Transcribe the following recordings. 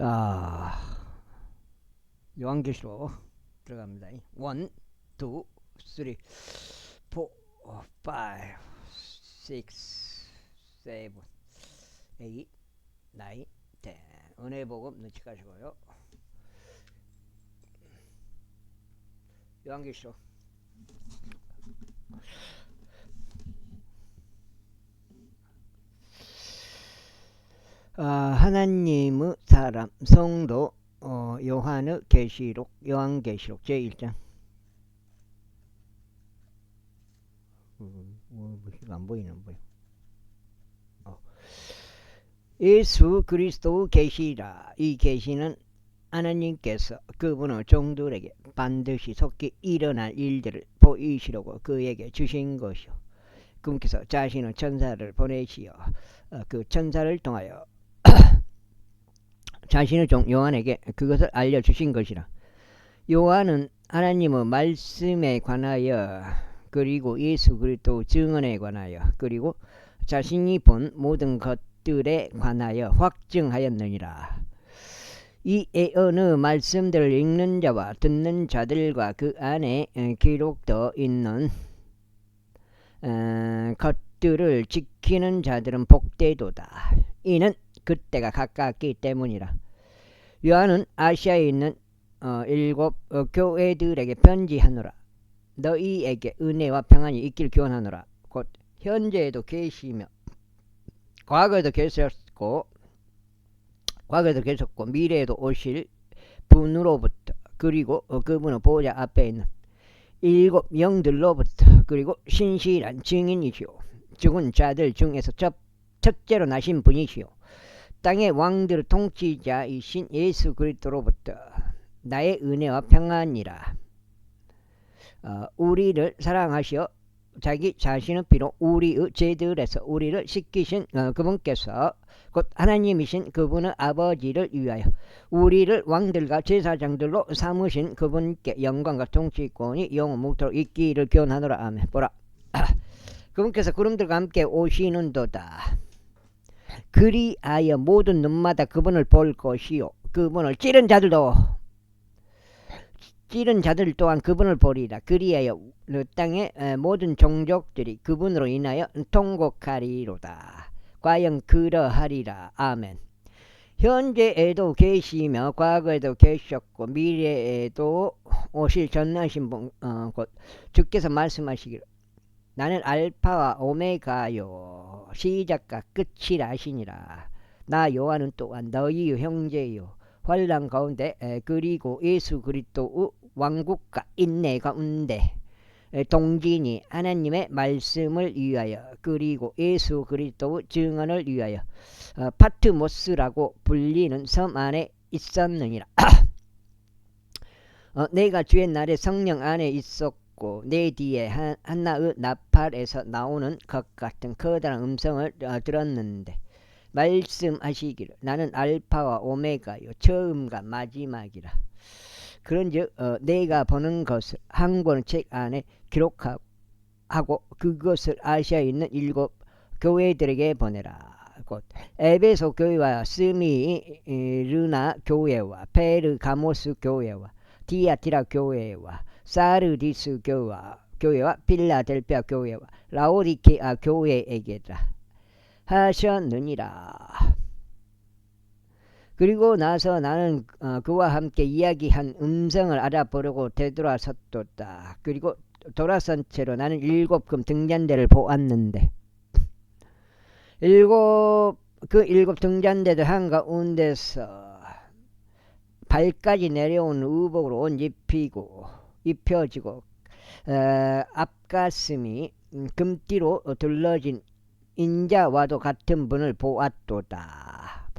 아, 요한계시록 들어갑니다. 1, 2, 3, 4, 5, 6, 7, 8, 9, 10. 은혜복음 넣지 가시고요. 요한계시록 하나님의 사람 성도 요한의 계시록 요한계시록 제1장. 안 보이는 거예요. 예수 그리스도 계시라. 이 계시는 하나님께서 그분의 종들에게 반드시 속히 일어날 일들을 보이시려고 그에게 주신 것이요. 그분께서 자신의 천사를 보내시어 그 천사를 통하여 자신의 종 요한에게 그것을 알려주신 것이라. 요한은 하나님의 말씀에 관하여 그리고 예수 그리스도 증언에 관하여 그리고 자신이 본 모든 것들에 관하여 확증하였느니라. 이 어느 말씀들을 읽는 자와 듣는 자들과 그 안에 기록되어 있는 것들을 지키는 자들은 복되도다. 이는 그때가 가깝기 때문이라. 요한은 아시아에 있는 7 교회들에게 편지하노라. 너희에게 은혜와 평안이 있길 기원하노라. 곧 현재에도 계시며 과거에도 계셨고 미래에도 오실 분으로부터 그리고 그분의 보좌 앞에 있는 7 영들로부터 그리고 신실한 증인이시오. 죽은 자들 중에서 첫째로 나신 분이시오. 땅의 왕들의 통치자이신 예수 그리스도로부터 나의 은혜와 평안이라. 우리를 사랑하시어 자기 자신의 피로 우리의 죄들에서 우리를 씻기신 그분께서 곧 하나님이신 그분의 아버지를 위하여 우리를 왕들과 제사장들로 삼으신 그분께 영광과 통치권이 영원무토록 있기를 기원하노라. 아멘. 보라, 그분께서 구름들과 함께 오시는도다. 그리하여 모든 눈마다 그분을 볼 것이요 그분을 찌른 자들 또한 그분을 보리라. 그리하여 땅의 모든 종족들이 그분으로 인하여 통곡하리로다. 과연 그러하리라. 아멘. 현재에도 계시며 과거에도 계셨고 미래에도 오실 전능하신 분 곧 주께서 말씀하시기를 나는 알파와 오메가요 시작과 끝이라 하시니라. 나 요한은 또한 너희의 형제요 환난 가운데 그리고 예수 그리스도의 왕국과 인내 가운데 동진이 하나님의 말씀을 위하여 그리고 예수 그리스도의 증언을 위하여 파트모스라고 불리는 섬 안에 있었느니라. 내가 주의 날에 성령 안에 있었고 내 뒤에 하나의 나팔에서 나오는 것 같은 커다란 음성을 들었는데 말씀하시기를 나는 알파와 오메가요 처음과 마지막이라. 그런즉 내가 보는 것을 한 권의 책 안에 기록하고 그것을 아시아에 있는 7 교회들에게 보내라. 곧 에베소 교회와 스미르나 교회와 페르가모스 교회와 디아티라 교회와 사르디스 교회와 필라델피아 교회와 라오디케아 교회에게라 하셨느니라. 그리고 나서 나는 그와 함께 이야기한 음성을 알아보려고 되돌아섰도다. 그리고 돌아선 채로 나는 7 금 등잔대를 보았는데 그 7 등잔대들 한가운데서 발까지 내려온 의복으로 옷 입혀지고 앞가슴이 금띠로 둘러진 인자와도 같은 분을 보았더라.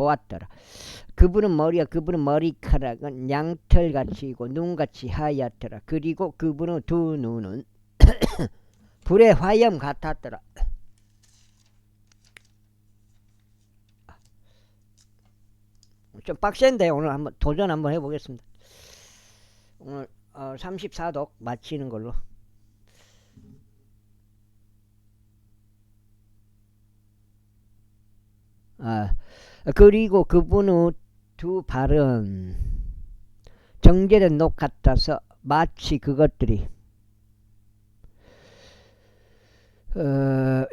그분은 그분의 머리카락은 양털같이고 눈같이 하얗더라. 그리고 그분의 두 눈은 불의 화염 같았더라. 좀 빡센데 오늘 한번 도전 한번 해보겠습니다. 오늘 34독 마치는 걸로. 그리고 그분의 두 발은 정제된 녹 같아서 마치 그것들이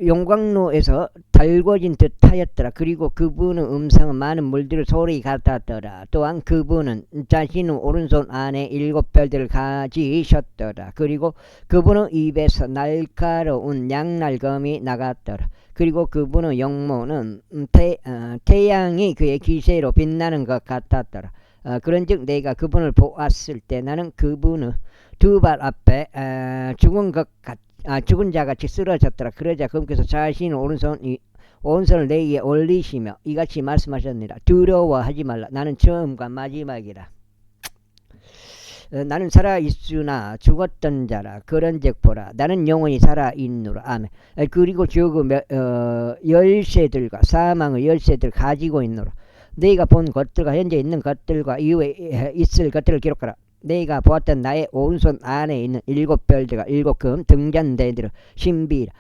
용광로에서 달궈진 듯 하였더라. 그리고 그분의 음성은 많은 물들의 소리 같았더라. 또한 그분은 자신의 오른손 안에 7별들을 가지셨더라. 그리고 그분의 입에서 날카로운 양날검이 나갔더라. 그리고 그분의 영모는 태양이 그의 기세로 빛나는 것 같았더라. 그런즉 내가 그분을 보았을 때 나는 그분의 두 발 앞에 죽은 자같이 쓰러졌더라. 그러자 그분께서 자신의 오른손을 내 위에 올리시며 이같이 말씀하셨느니라. 두려워하지 말라. 나는 처음과 마지막이라. 나는 살아있으나 죽었던 자라. 그런즉 보라. 나는 영원히 살아있노라. 아멘. 그리고 죽음의 열쇠들과 사망의 열쇠들을 가지고 있노라. 네가 본 것들과 현재 있는 것들과 이후에 있을 것들을 기록하라. 내가 보았던 나의 오른손 안에 있는 7별들과 7금 등잔대들은 신비라.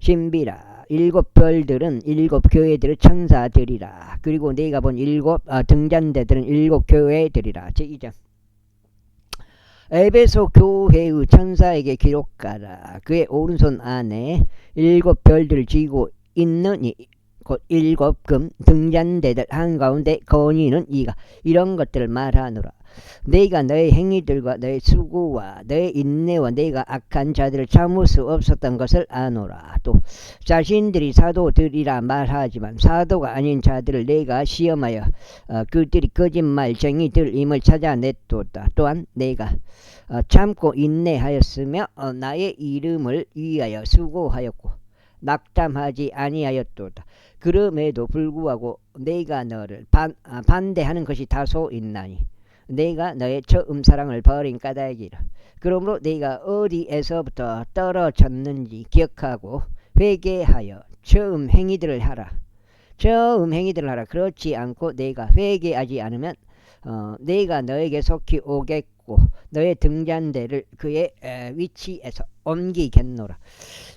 7별들은 7교회들의 천사들이라. 그리고 내가 본 7 등잔대들은 7교회들이라. 제2장. 에베소 교회의 천사에게 기록하라. 그의 오른손 안에 7별들을 쥐고 있느니 곧 7금 등잔대들 한가운데 거니는 이가 이런 것들을 말하노라. 너희가 너의 행위들과 너의 수고와 너의 인내와 너희가 악한 자들을 참을 수 없었던 것을 아노라. 또 자신들이 사도들이라 말하지만 사도가 아닌 자들을 내가 시험하여 그들이 거짓말쟁이들임을 찾아냈도다. 또한 내가 참고 인내하였으며 나의 이름을 위하여 수고하였고 낙담하지 아니하였도다. 그럼에도 불구하고 내가 너를 반대하는 것이 다소 있나니 내가 너의 처음 사랑을 버린 까닭이라. 그러므로 내가 어디에서부터 떨어졌는지 기억하고 회개하여 처음 행위들을 하라. 그렇지 않고 내가 회개하지 않으면 내가 너에게 속히 오겠고 너의 등잔대를 그의 위치에서 옮기겠노라.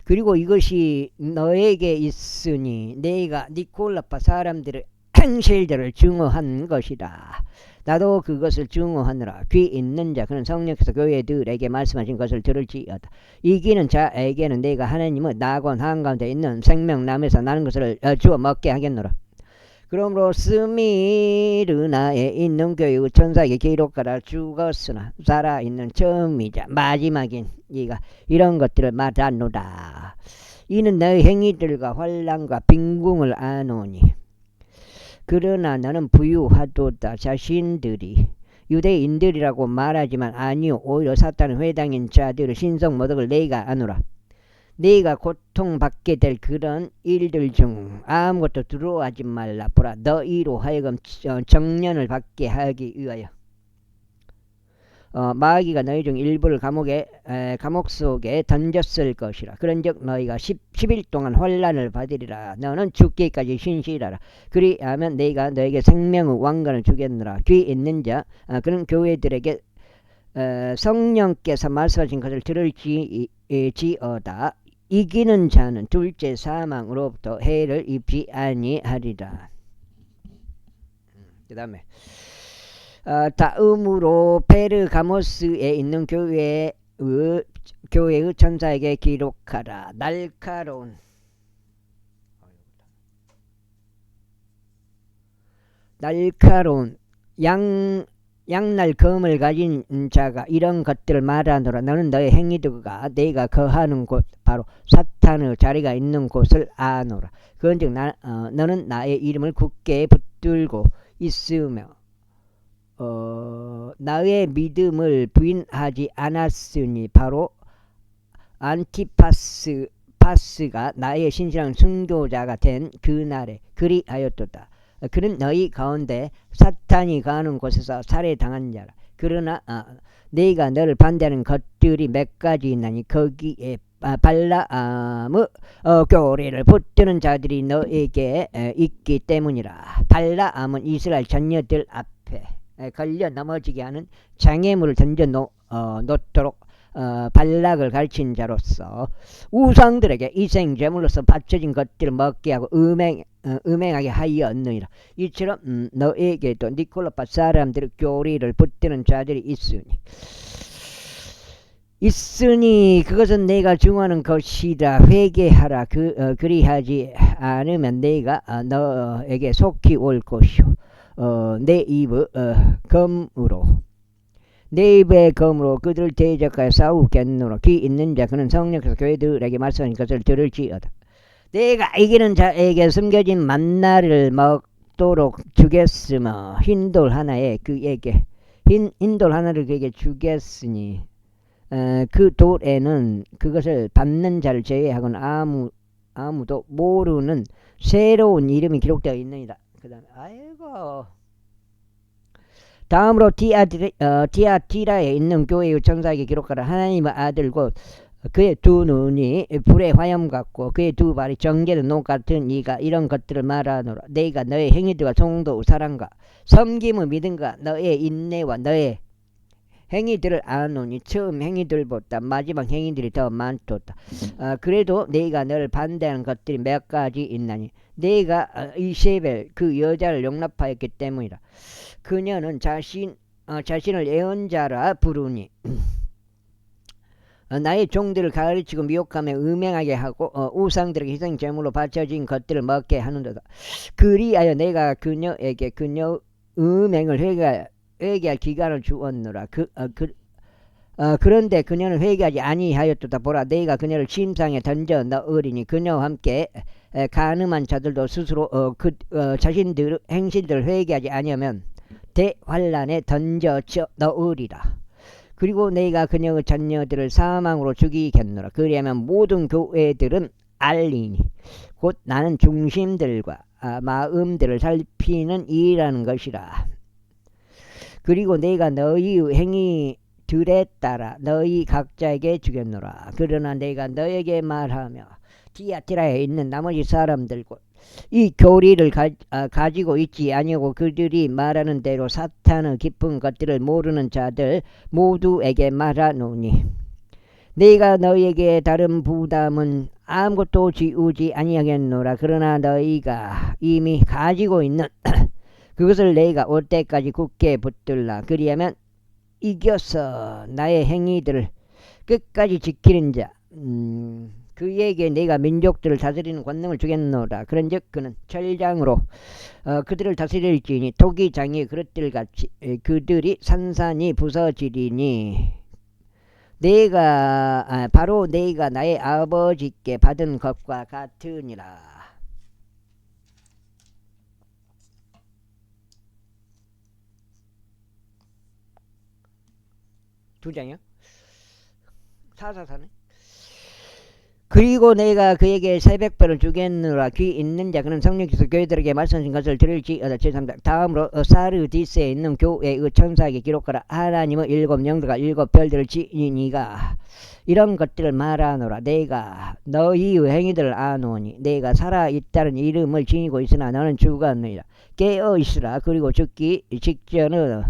그리고 이것이 너에게 있으니 내가 니콜라파 사람들의 행실들을 증오한 것이다. 나도 그것을 증오하느라. 귀 있는 자 그는 성령께서 교회들에게 말씀하신 것을 들을지어다. 이기는 자에게는 내가 하나님의 낙원 한가운데 있는 생명나무에서 나는 것을 주어 먹게 하겠노라. 그러므로 스미르나에 있는 교회의 천사에게 기록하라. 죽었으나 살아있는 처음이자 마지막인 네가 이런 것들을 말하노라. 이는 너의 행위들과 환난과 빈궁을 아노니 그러나 너는 부유하도다. 자신들이 유대인들이라고 말하지만 아니요 오히려 사탄의 회당인 자들의 신성모독을 내가 아노라. 네가 고통받게 될 그런 일들 중 아무것도 두려워하지 말라. 보라 너희로 하여금 정련을 받게 하기 위하여 마귀가 너희 중 일부를 감옥 속에 던졌을 것이라. 그런즉 너희가 10일 동안 환난을 받으리라. 너는 죽기까지 신실하라. 그리하면 내가 너에게 생명의 왕관을 주겠노라. 귀 있는 자 그는 교회들에게 성령께서 말씀하신 것을 들을지어다. 이기는 자는 둘째 사망으로부터 해를 입지 아니하리라. 그 다음에 다음으로 페르가모스에 있는 교회의 천사에게 기록하라. 날카로운 양날검을 가진 자가 이런 것들을 말하노라. 너는 너의 행위들과 내가 거하는 곳 바로 사탄의 자리가 있는 곳을 아노라. 그런즉 너는 나의 이름을 굳게 붙들고 있으며 나의 믿음을 부인하지 않았으니 바로 안티파스가 나의 신실한 순교자가 된 그날에 그리하였도다. 그는 너희 가운데 사탄이 가는 곳에서 살해당한 자라. 그러나 네가 너를 반대하는 것들이 몇 가지 있나니 거기에 발라암의 교리를 붙드는 자들이 너에게 있기 때문이라. 발라암은 이스라엘 전녀들 앞에 걸려 넘어지게 하는 장애물을 던져 놓도록 발락을 가르친 자로서 우상들에게 이생제물로서 바쳐진 것들을 먹게 하고 음행하게 하였느니라. 이처럼 너에게도 니콜라파 사람들의 교리를 붙드는 자들이 있으니 그것은 내가 중하는 것이다. 회개하라. 그리하지 않으면 내가 너에게 속히 올 것이요 내 입의 검으로 그들을 대적하여 싸우겠노라. 귀 있는 자 그는 성령께서 교회들에게 말씀하신 것을 들을지어다. 내가 이기는 자에게 숨겨진 만나를 먹도록 주겠으며 흰돌 하나를 그에게 주겠으니 그 돌에는 그것을 받는 자를 제외하고는 아무도 모르는 새로운 이름이 기록되어 있느니라. 그 다음에 다음으로 티아티라에 있는 교회의 천사에게 기록하라. 하나님의 아들 곧 그의 두 눈이 불의 화염 같고 그의 두 발이 정제된 녹 같은 이가 이런 것들을 말하노라. 내가 너의 행위들과 성도의 사랑과 섬김의 믿음과 너의 인내와 너의 행위들을 아노니 처음 행위들보다 마지막 행위들이 더 많도다. 그래도 내가 너를 반대하는 것들이 몇 가지 있나니 내가 이세벨 그 여자를 용납하였기 때문이라. 그녀는 자신을 예언자라 부르니 나의 종들을 가르치고 미혹하며 음행하게 하고 우상들에게 희생 제물로 바쳐진 것들을 먹게 하는도다. 그리하여 내가 그녀에게 그녀 음행을 회개할 기간을 주었노라. 그런데 그녀는 회개하지 아니하였도다. 보라, 내가 그녀를 침상에 던져 넣으리니 그녀와 함께 간음한 자들도 스스로 자신들의 행실들을 회개하지 아니하면 대환란에 던져 넣으리라. 그리고 내가 그녀의 자녀들을 사망으로 죽이겠노라. 그리하면 모든 교회들은 알리니 곧 나는 중심들과 마음들을 살피는 이라는 것이라. 그리고 내가 너희의 행위들에 따라 너희 각자에게 주겠노라. 그러나 내가 너에게 말하며 티아티라에 있는 나머지 사람들과 이 교리를 가지고 있지 아니하고 그들이 말하는 대로 사탄의 깊은 것들을 모르는 자들 모두에게 말하노니 내가 너에게 다른 부담은 아무것도 지우지 아니하겠노라. 그러나 너희가 이미 가지고 있는 그것을 내가 올 때까지 굳게 붙들라. 그리하면 이겨서 나의 행위들을 끝까지 지키는 자 그에게 내가 민족들을 다스리는 권능을 주겠노라. 그런즉 그는 철장으로 그들을 다스릴지니 토기장이 그릇들같이 그들이 산산이 부서지리니 바로 내가 나의 아버지께 받은 것과 같으니라. 두 장이요? 444네. 그리고 내가 그에게 새벽별을 주겠노라. 귀 있는 자 그는 성령께서 교회들에게 말씀하신 것을 들을지어다. 제3장 다음으로 사르디스에 있는 교회의 천사에게 기록하라. 하나님의 7 영들과 7 별들을 지니가 이런 것들을 말하노라. 내가 너희의 행위들을 아노니 내가 살아있다는 이름을 지니고 있으나 너는 죽었느니라. 깨어있으라. 그리고 죽기 직전의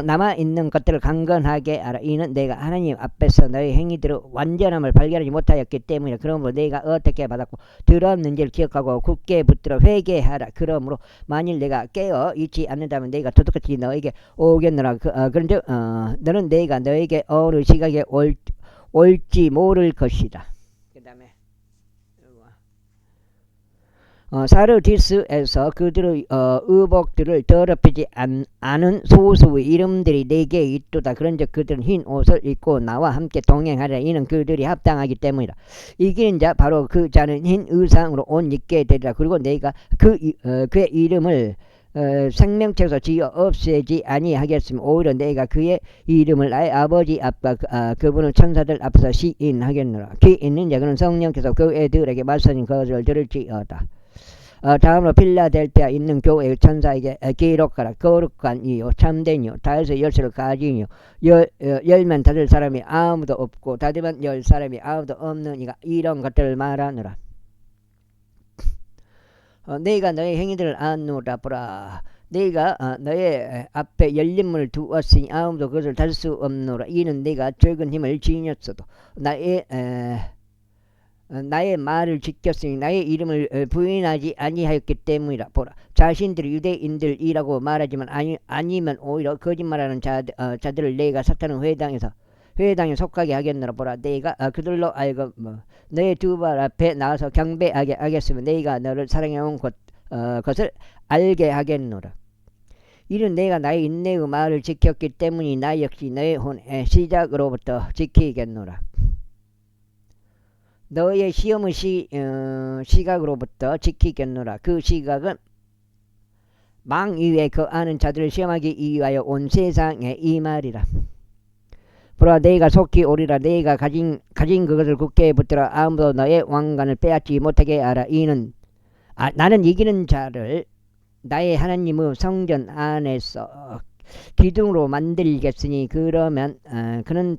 남아있는 것들을 강건하게 알아. 이는 내가 하나님 앞에서 너의 행위들의 완전함을 발견하지 못하였기 때문이라. 그러므로 내가 어떻게 받았고 들었는지를 기억하고 굳게 붙들어 회개하라. 그러므로 만일 내가 깨어 있지 않는다면 내가 도둑같이 너에게 오겠노라. 그런즉 너는 내가 너에게 어느 시각에 올지 모를 것이다. 그 다음에 사르디스에서 그들의 의복들을 더럽히지 않은 소수의 이름들이 내게 있도다. 그런즉 그들은 흰 옷을 입고 나와 함께 동행하리라. 이는 그들이 합당하기 때문이라. 이기는 자 바로 그 자는 흰 의상으로 옷 입게 되리라. 그리고 내가 그의 이름을 생명책에서 지어 없애지 아니하겠으며 오히려 내가 그의 이름을 나의 아버지 앞과 그분의 천사들 앞에서 시인하겠노라. 귀 있는 자 그는 성령께서 교회들에게 말씀하신 것을 들을지어다. 다음으로 필라델피아 있는 교회의 천사에게 기록하라. 거룩한 이요 참된 이요 다윗의 열쇠를 가진 이요 열면 닫을 사람이 아무도 없고 닫으면 열 사람이 아무도 없는 이가 이런 것들을 말하느라. 내가 너의 행위들을 아노라. 보라, 내가 너의 앞에 열린 문을 두었으니 아무도 그것을 닫을 수 없노라. 이는 내가 적은 힘을 지녔어도 나의 나의 말을 지켰으니 나의 이름을 부인하지 아니하였기 때문이라. 보라, 자신들이 유대인들이라고 말하지만 아니면 오히려 거짓말하는 자들을 내가 사탄은 회당에 속하게 하겠노라. 보라, 내가 그들로 알고 너의 두 발 앞에 나와서 경배하게 하겠으면 내가 너를 사랑해온 것을 알게 하겠노라. 이는 내가 나의 인내의 말을 지켰기 때문이 나 역시 너의 혼의 시작으로부터 지키겠노라. 너의 시험의 시각으로부터 지키겠노라. 그 시각은 망 위에 거하는 자들을 시험하기 위하여 온 세상에 이 말이라. 보라, 내가 속히 오리라. 내가 가진 그것을 굳게 붙들어 아무도 너의 왕관을 빼앗지 못하게 하라. 이는 나는 이기는 자를 나의 하나님의 성전 안에서 기둥으로 만들겠으니 그러면 그는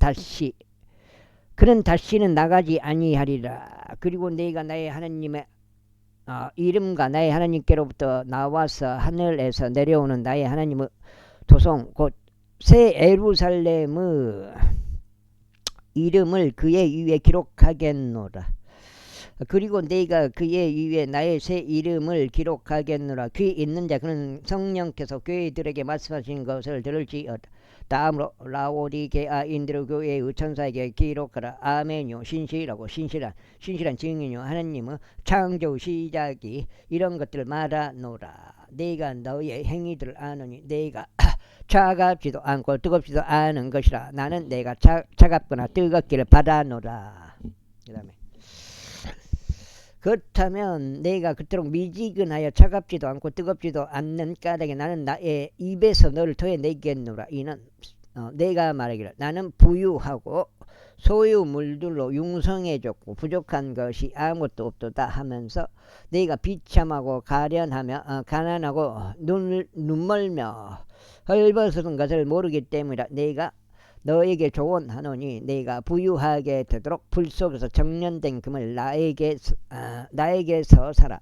다시는 나가지 아니하리라. 그리고 내가 나의 하나님의 이름과 나의 하나님께로부터 나와서 하늘에서 내려오는 나의 하나님의 도성 곧 새 예루살렘의 이름을 그의 위에 기록하겠노라. 그리고 내가 그의 위에 나의 새 이름을 기록하겠노라. 귀 있는 자 그는 성령께서 교회들에게 말씀하신 것을 들을지어다. 다음으로 라오디게아인들 교회의 천사에게 기록하라. 아멘요. 신실한 증인요. 하나님의 창조 시작이 이런 것들을 말하노라. 내가 너의 행위들을 아노니 내가 차갑지도 않고 뜨겁지도 않은 것이라. 나는 내가 차갑거나 뜨겁기를 바라노라. 그 다음에 그렇다면 내가 그토록 미지근하여 차갑지도 않고 뜨겁지도 않는 까닭에 나는 나의 입에서 너를 토해내겠노라. 이는 내가 말하기를 나는 부유하고 소유물들로 융성해졌고 부족한 것이 아무것도 없도다 하면서 내가 비참하고 가련하며 가난하고 눈멀며 헐벗은 것을 모르기 때문이라. 내가 너에게 조언하노니 내가 부유하게 되도록 불 속에서 정련된 금을 나에게서 사라.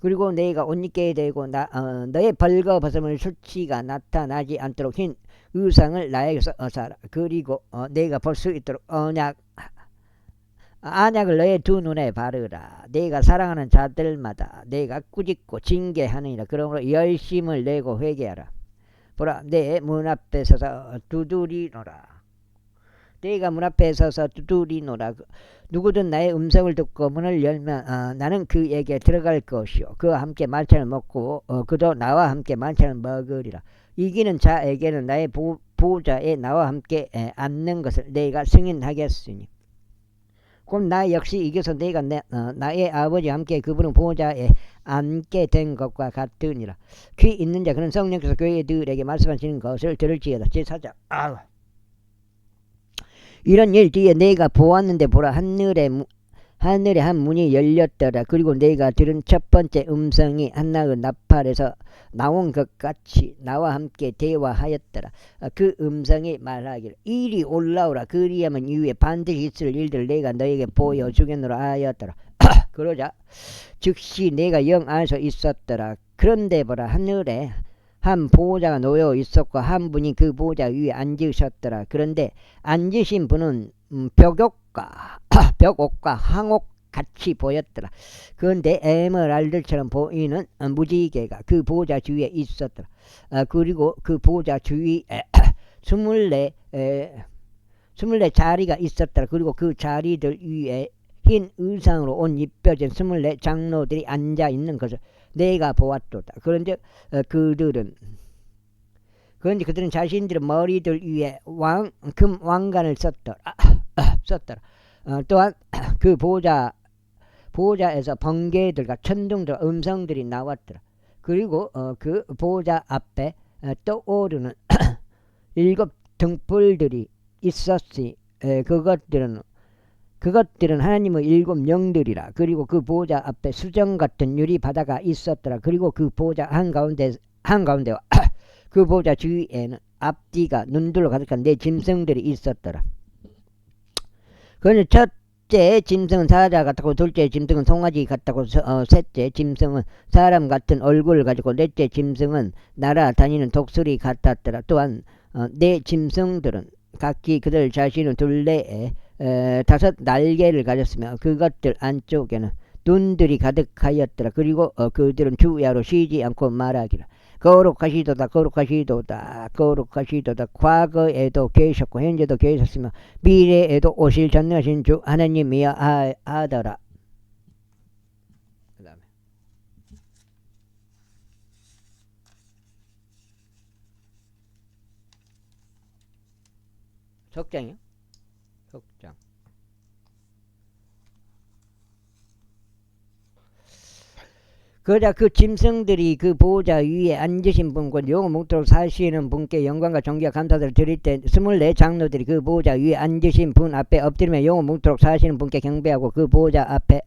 그리고 내가 옷 입게 되고 너의 벌거벗음을 수치가 나타나지 않도록 흰 의상을 나에게서 사라. 그리고 내가 볼 수 있도록 안약을 너의 두 눈에 바르라. 내가 사랑하는 자들마다 내가 꾸짖고 징계하느니라. 그러므로 열심을 내고 회개하라. 보라, 내 문 앞에 서서 두드리노라. 내가 문 앞에 서서 두드리노라. 누구든 나의 음성을 듣고 문을 열면 나는 그에게 들어갈 것이요 그와 함께 만찬을 먹고 그도 나와 함께 만찬을 먹으리라. 이기는 자에게는 나의 보좌에 나와 함께 앉는 것을 내가 승인하겠으니 그럼 나 역시 이겨서 내가 나의 아버지와 함께 그분의 보좌에 앉게 된 것과 같으니라. 귀 있는 자 그는 성령께서 교회들에게 말씀하시는 것을 들을지어다. 제4장 이런 일 뒤에 내가 보았는데 보라, 하늘에 한 문이 열렸더라. 그리고 내가 들은 첫 번째 음성이 한나의 나팔에서 나온 것 같이 나와 함께 대화하였더라. 그 음성이 말하기를 이리 올라오라. 그리하면 이후에 반드시 있을 일들을 내가 너에게 보여주겠노라 하였더라. 그러자 즉시 내가 영 안에서 있었더라. 그런데 보라, 하늘에 한 보호자가 놓여 있었고 한 분이 그 보호자 위에 앉으셨더라. 그런데 앉으신 분은 벽옥과 항옥 같이 보였더라. 그런데 에메랄드처럼 보이는 무지개가 그 보호자 주위에 있었더라. 그리고 그 보호자 주위에 24 자리가 있었더라. 그리고 그 자리들 위에 흰 의상으로 옷 입혀진 24 장로들이 앉아 있는 것을 내가 보았도다. 그런데 그들은 자신들의 머리들 위에 금 왕관을 썼더라. 또한 그 보호자에서 번개들과 천둥들과 음성들이 나왔더라. 그리고 그 보호자 앞에 떠오르는 7 등불들이 있었으니 그것들은 하나님의 7 영들이라. 그리고 그 보호자 앞에 수정 같은 유리 바다가 있었더라. 그리고 그 보호자 한가운데와 그 보호자 주위에는 앞뒤가 눈들로 가득한 4 짐승들이 있었더라. 그는 첫째 짐승은 사자 같았고 둘째 짐승은 송아지 같았고 셋째 짐승은 사람 같은 얼굴을 가지고 넷째 짐승은 날아다니는 독수리 같았더라. 또한 4 짐승들은 각기 그들 자신의 둘레에 다섯 날개를 가졌으며 그것들 안쪽에는 눈들이 가득하였더라. 그리고 그들은 주야로 쉬지 않고 말하기를 거룩하시도다 거룩하시도다 거룩하시도다. 과거에도 계셨고 현재도 계셨으며 미래에도 오실 전능하신 주 하나님이여 하더라. 그 다음에 석장이요? 석장. 그러자 그 짐승들이 그 보호자 위에 앉으신 분과 영원 묵도록 사시는 분께 영광과 존귀와 감사를 드릴 때 24 장로들이 그 보호자 위에 앉으신 분 앞에 엎드리며 영원 묵도록 사시는 분께 경배하고 그 보호자 앞에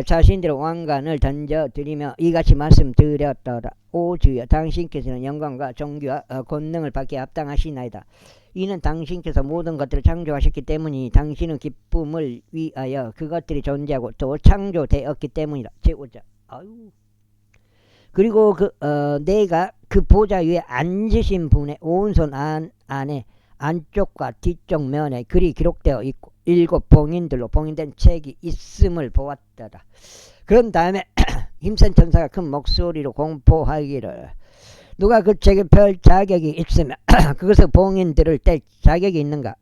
자신들의 왕관을 던져드리며 이같이 말씀드렸더라. 오 주여 당신께서는 영광과 존귀와 권능을 받게 합당하시나이다. 이는 당신께서 모든 것들을 창조하셨기 때문이니 당신은 기쁨을 위하여 그것들이 존재하고 또 창조되었기 때문이다. 제5자. 아유. 그리고 내가 그 보좌 위에 앉으신 분의 오른손 안에 안쪽과 뒤쪽 면에 글이 기록되어 있고 7 봉인들로 봉인된 책이 있음을 보았더라. 그런 다음에 힘센 천사가 큰 목소리로 공포하기를 누가 그 책을 펼 자격이 있으면 그것을 봉인들을 뗄 자격이 있는가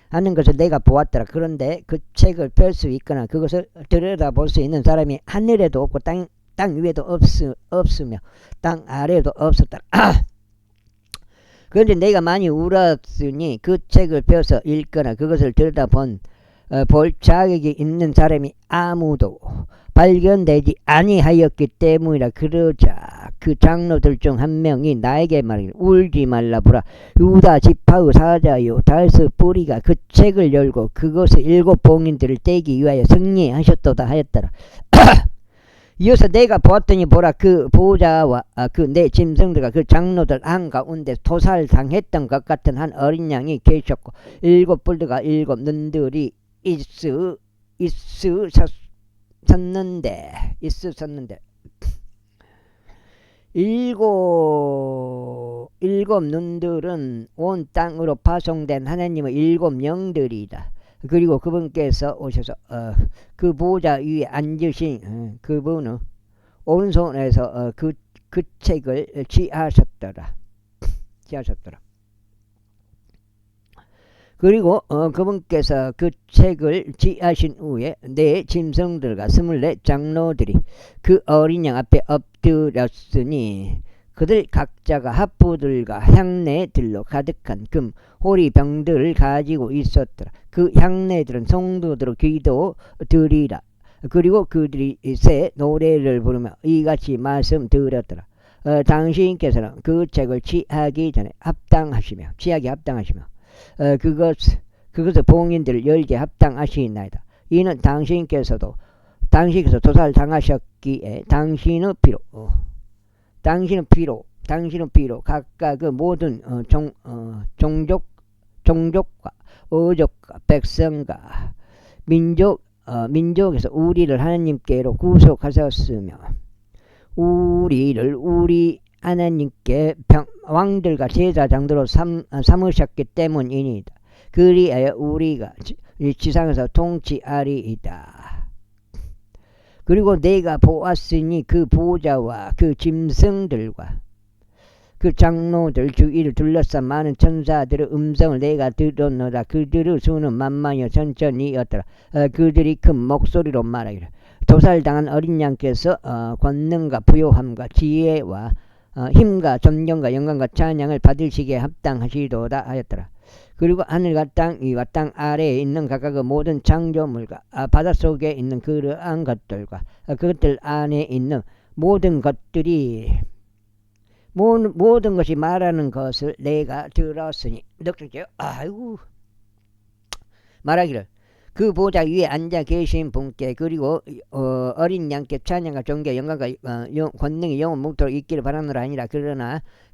하는 것을 내가 보았더라. 그런데 그 책을 펼 수 있거나 그것을 들여다볼 수 있는 사람이 하늘에도 없고 땅 위에도 없으며 땅 아래에도 없었더라. 그런데 내가 많이 울었으니 그 책을 펴서 읽거나 그것을 들여다볼 자격이 있는 사람이 아무도 발견되지 아니하였기 때문이라. 그러자 그 장로들 중 한 명이 나에게 말하기를 울지 말라 보라. 유다 지파의 사자요 다윗의 뿌리가 그 책을 열고 그것을 7 봉인들을 떼기 위하여 승리하셨도다 하였더라. 이어서 내가 보았더니 보라 그 보호자와 그 내 짐승들과 그 장로들 한가운데 도살당했던 것 같은 한 어린 양이 계셨고 7 뿔들과 7 눈들이 있었는데 일곱 눈들은 온 땅으로 파송된 하나님의 7 영들이다. 그리고 그분께서 오셔서 그 보호자 위에 앉으신 그분은 오른손에서 그 책을 취하셨더라. 그리고 그분께서 그 책을 취하신 후에 내 짐승들과 24 장로들이 그 어린 양 앞에 엎드렸으니 그들 각자가 합부들과 향내들로 가득한 금 호리병들을 가지고 있었더라. 그 향내들은 성도들의 기도드리라. 그리고 그들이 새 노래를 부르며 이같이 말씀드렸더라. 당신께서는 그 책을 취하기 합당하시며 그것을 봉인들을 열게 합당하시나이다. 이는 당신께서 도살 당하셨기에 당신의 피로 각각 그 모든 종족과 어족과 백성과 민족에서 우리를 하나님께로 구속하셨으며 우리 하나님께 왕들과 제사장들로 삼으셨기 때문이니다. 그리하여 우리가 지상에서 통치하리이다. 그리고 내가 보았으니 그 보호자와 그 짐승들과 그 장로들 주위를 둘러싼 많은 천사들의 음성을 내가 들었노라. 그들의 수는 만만여 천천이었더라. 그들이 큰 목소리로 말하기를 도살당한 어린 양께서 권능과 부요함과 지혜와 힘과 존경과 영광과 찬양을 받으시기에 합당하시도다 하였더라. 그리고 하늘과 땅 위와 땅 아래에 있는 각각의 모든 창조물과 바닷속에 있는 그러한 것들과 그것들 안에 있는 모든 것이 말하는 것을 내가 들었으니 넉적지요. 아이고 말하기를 그 보좌 위에 앉아 계신 분께 그리고 어린 양께 찬양과 존귀 영광과 권능이 영원 묵도록 있기를 바라노라 아니라.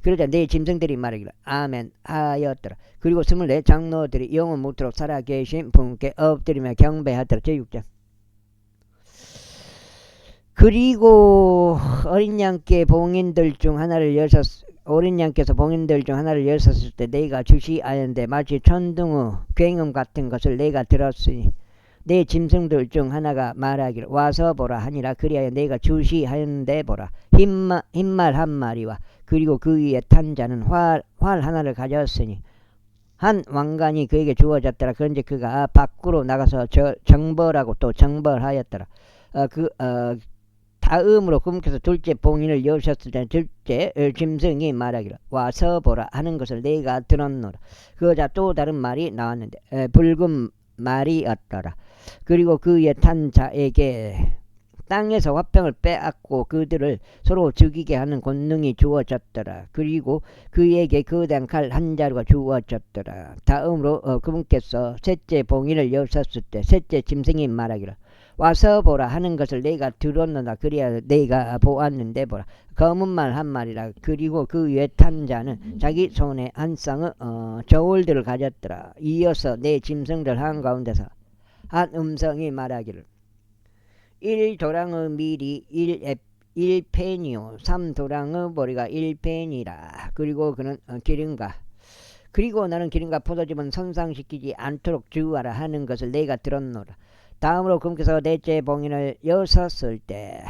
그러자 내 짐승들이 말하기를 아멘 하였더라. 그리고 24 장로들이 영원 묵도록 살아계신 분께 엎드리며 경배하더라. 제6장. 그리고 어린 양께 봉인들 중 하나를 여서 어린 양께서 봉인들 중 하나를 여셨을 때 내가 주시하였는데 마치 천둥의 굉음 같은 것을 내가 들었으니 내 짐승들 중 하나가 말하기를 와서 보라 하니라. 그리하여 내가 주시하였는데 보라 흰말 한 마리와 그리고 그 위에 탄 자는 활 하나를 가졌으니 한 왕관이 그에게 주어졌더라. 그런지 그가 밖으로 나가서 정벌하고 또 정벌하였더라. 다음으로 그분께서 둘째 봉인을 여셨을 때 둘째 짐승이 말하기를 와서 보라 하는 것을 내가 들었노라. 그러자 또 다른 말이 나왔는데 붉은 말이었더라. 그리고 그 위에 탄 자에게 땅에서 화평을 빼앗고 그들을 서로 죽이게 하는 권능이 주어졌더라. 그리고 그에게 거대한 칼 한 자루가 주어졌더라. 다음으로 그분께서 셋째 봉인을 여셨을 때 셋째 짐승이 말하기를 와서 보라 하는 것을 내가 들었노라. 그리하여 내가 보았는데 보라 검은 말 한 마리라. 그리고 그 위에 탄 자는 자기 손에 한 쌍의 저울들을 가졌더라. 이어서 내 짐승들 한가운데서 한 음성이 말하기를 1도랑의 밀이 1펜이요 3도랑의 머리가 1펜이라. 그리고 그는 기름과 그리고 나는 기름과 포도즙은 손상시키지 않도록 주하라 하는 것을 내가 들었노라. 다음으로 그분께서 넷째 봉인을 여셨을 때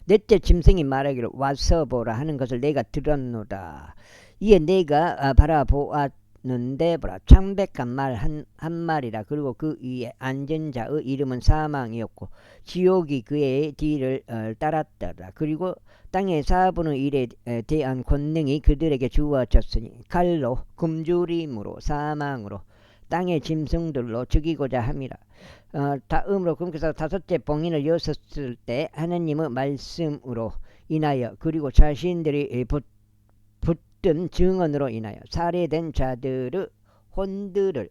넷째 짐승이 말하기를 와서 보라 하는 것을 내가 들었노라. 이에 내가 바라보았는데 보라 창백한 말 한 마리라. 그리고 그 위에 앉은 자의 이름은 사망이었고 지옥이 그의 뒤를 따랐더라. 그리고 땅의 4분의 1에 대한 권능이 그들에게 주어졌으니 칼로 굶주림으로 사망으로 땅의 짐승들로 죽이고자 함이라. 다음으로 그분께서 다섯째 봉인을 여셨을 때 하나님의 말씀으로 인하여 그리고 자신들이 붙든 증언으로 인하여 살해된 자들의 혼들을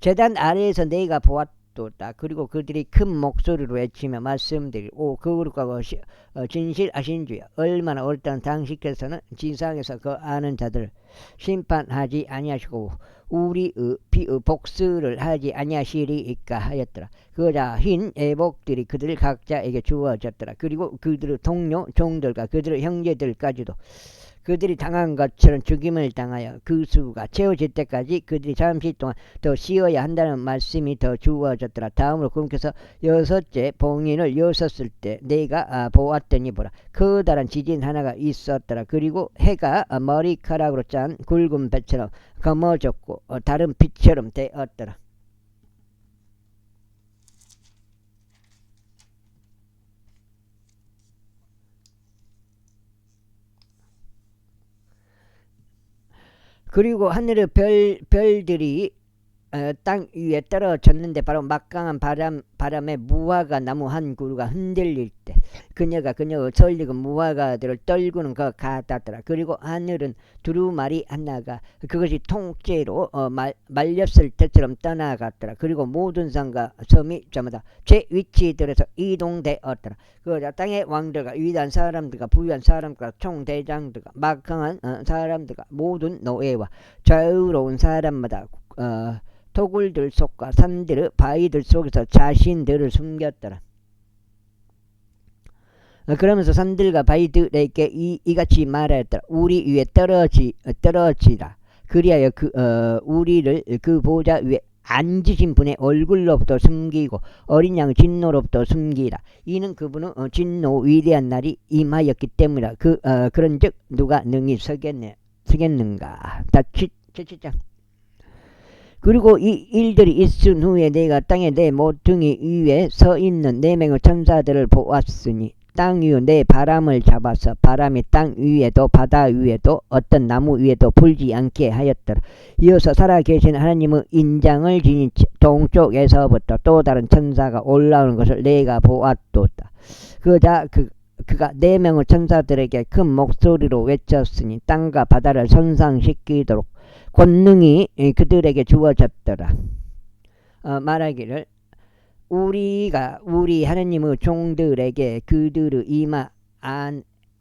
제단 아래에서 내가 보았도다. 그리고 그들이 큰 목소리로 외치며 말씀드리고 거룩하고 진실하신 주여 얼마나 옳다는 당신께서는 지상에서 그 아는 자들을 심판하지 아니하시고 우리의 피의 복수를 하지 아니하시리이까 하였더라. 그러자 흰 애복들이 그들 각자에게 주어졌더라. 그리고 그들의 동료 종들과 그들의 형제들까지도 그들이 당한 것처럼 죽임을 당하여 그 수가 채워질 때까지 그들이 잠시 동안 더 쉬어야 한다는 말씀이 더 주어졌더라. 다음으로 그분께서 여섯째 봉인을 여셨을 때 내가 보았더니 보라 커다란 지진 하나가 있었더라. 그리고 해가 머리카락으로 짠 굵은 배처럼 검어졌고 다른 빛처럼 되었더라. 그리고 하늘의 별들이 땅 위에 떨어졌는데 바로 막강한 바람에 무화과 나무 한 그루가 흔들릴 때 그녀가 그녀의 설익은 무화과들을 떨구는 것 같았더라. 그리고 하늘은 두루마리 하나가 그것이 통째로 말렸을 때처럼 떠나갔더라. 그리고 모든 산과 섬이 저마다 제 위치들에서 이동되었더라. 그러자 땅의 왕들과 위대한 사람들과 부유한 사람들과 총대장들과 막강한 사람들과 모든 노예와 자유로운 사람마다 토굴들 속과 산들의 바위들 속에서 자신들을 숨겼더라. 그러면서 산들과 바위들에게 이같이 말하였더라. 우리 위에 떨어지라. 그리하여 우리를 그 보좌 위에 앉으신 분의 얼굴로부터 숨기고 어린 양의 진노로부터 숨기라. 이는 그분은 진노 위대한 날이 임하였기 때문이라. 그런즉 누가 능히 서겠는가. 다 7장. 그리고 이 일들이 있은 후에 내가 땅에 내 모퉁이 위에 서 있는 4명의 천사들을 보았으니 땅 위에 내 바람을 잡아서 바람이 땅 위에도 바다 위에도 어떤 나무 위에도 불지 않게 하였더라. 이어서 살아계신 하나님의 인장을 지닌 동쪽에서부터 또 다른 천사가 올라오는 것을 내가 보았도다. 그러자 그가 4명의 천사들에게 큰 목소리로 외쳤으니 땅과 바다를 손상시키도록 권능이 그들에게 주어졌더라. 말하기를 우리 하나님의 종들에게 그들의 이마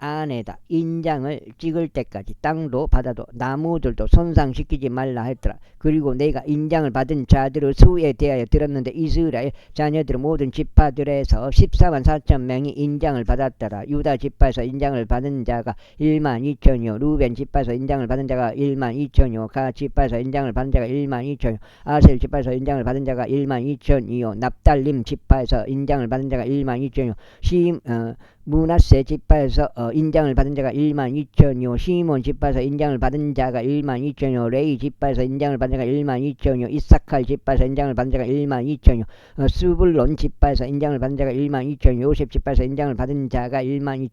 안에다 인장을 찍을 때까지 땅도 바다도 나무들도 손상시키지 말라 했더라. 그리고 내가 인장을 받은 자들의 수에 대하여 들었는데 이스라엘 자녀들 모든 지파들에서 14만 4천 명이 인장을 받았더라. 유다 지파에서 인장을 받은 자가 1만 2천이요 루벤 지파에서 인장을 받은 자가 1만 2천이요 가 지파에서 인장을 받은 자가 1만 2천이요 아셀 지파에서 인장을 받은 자가 1만 2천이요 납달림 지파에서 인장을 받은 자가 1만 2천이요 므낫세 지파에서 인장을 받은 자가 1만 2천이요 시몬 지파에서 인장을 받은 자가 1만 2천이요 레이 지파에서 인장을 받은 자가 1만 2천이요 이사칼 지파에서 인장을 받은 자가 1만 2천이요 스불론 지파에서 인장을 받은 자가 1만 2천이요 요셉 지파에서 인장을 받은 자가 1만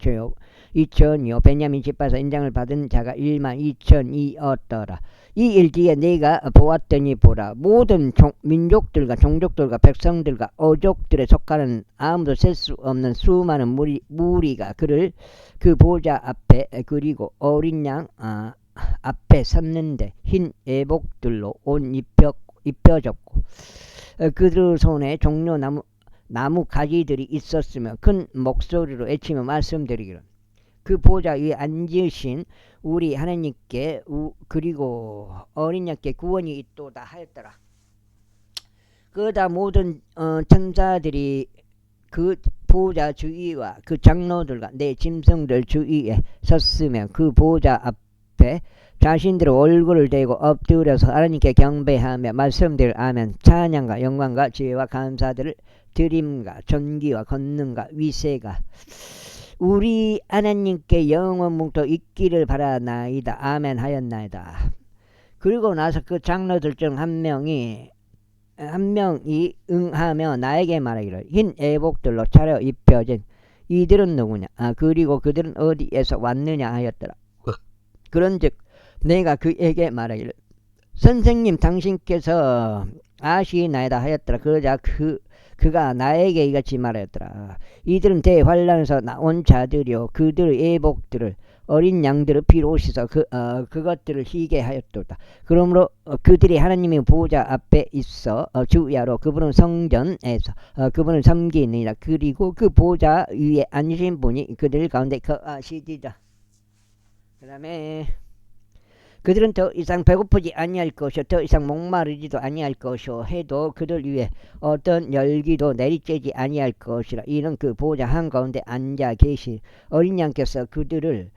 2천이요 베냐민 지파에서 인장을 받은 자가 1만 2천이었더라. 이 일 뒤에 내가 보았더니 보라 모든 민족들과 종족들과 백성들과 어족들에 속하는 아무도 셀 수 없는 수많은 무리가 그를 그 보좌 앞에 그리고 어린 양 앞에 섰는데 흰 애복들로 옷 입혀졌고 그들 손에 종려나무 가지들이 있었으며 큰 목소리로 외치며 말씀드리기를 그 보좌 위에 앉으신 우리 하나님께 그리고 어린 양께 구원이 있도다 하였더라. 그러다 모든 천사들이 그 보좌 주위와 그 장로들과 내 짐승들 주위에 섰으며 그 보좌 앞에 자신들의 얼굴을 대고 엎드려서 하나님께 경배하며 말씀들 아멘 찬양과 영광과 지혜와 감사들을 드림과 존귀와 권능과 위세가 우리 하나님께 영원뭉토 있기를 바라나이다. 아멘 하였나이다. 그리고 나서 그 장로들 중 한 명이 응하며 나에게 말하기를 흰 애복들로 차려 입혀진 이들은 누구냐 그리고 그들은 어디에서 왔느냐 하였더라. 그런즉 내가 그에게 말하기를 선생님 당신께서 아시나이다 하였더라. 그러자 그가 나에게 이같이 말하였더라. 이들은 대환란에서 나온 자들이요 그들의 애복들을 어린 양들의 피로 씻어 그것들을 희게 하였도다. 그러므로 그들이 하나님의 보좌 앞에 있어 주야로 그분은 성전에서 그분을 섬기느니라. 그리고 그 보좌 위에 앉으신 분이 그들 가운데 거하시리라. 그 다음에 그들은 더 이상 배고프지 아니할 것이요 더 이상 목마르지도 아니할 것이요 해도 그들 위에 어떤 열기도 내리쬐지 아니할 것이라. 이는 그 보좌 한가운데 앉아 계신 어린 양께서 그들을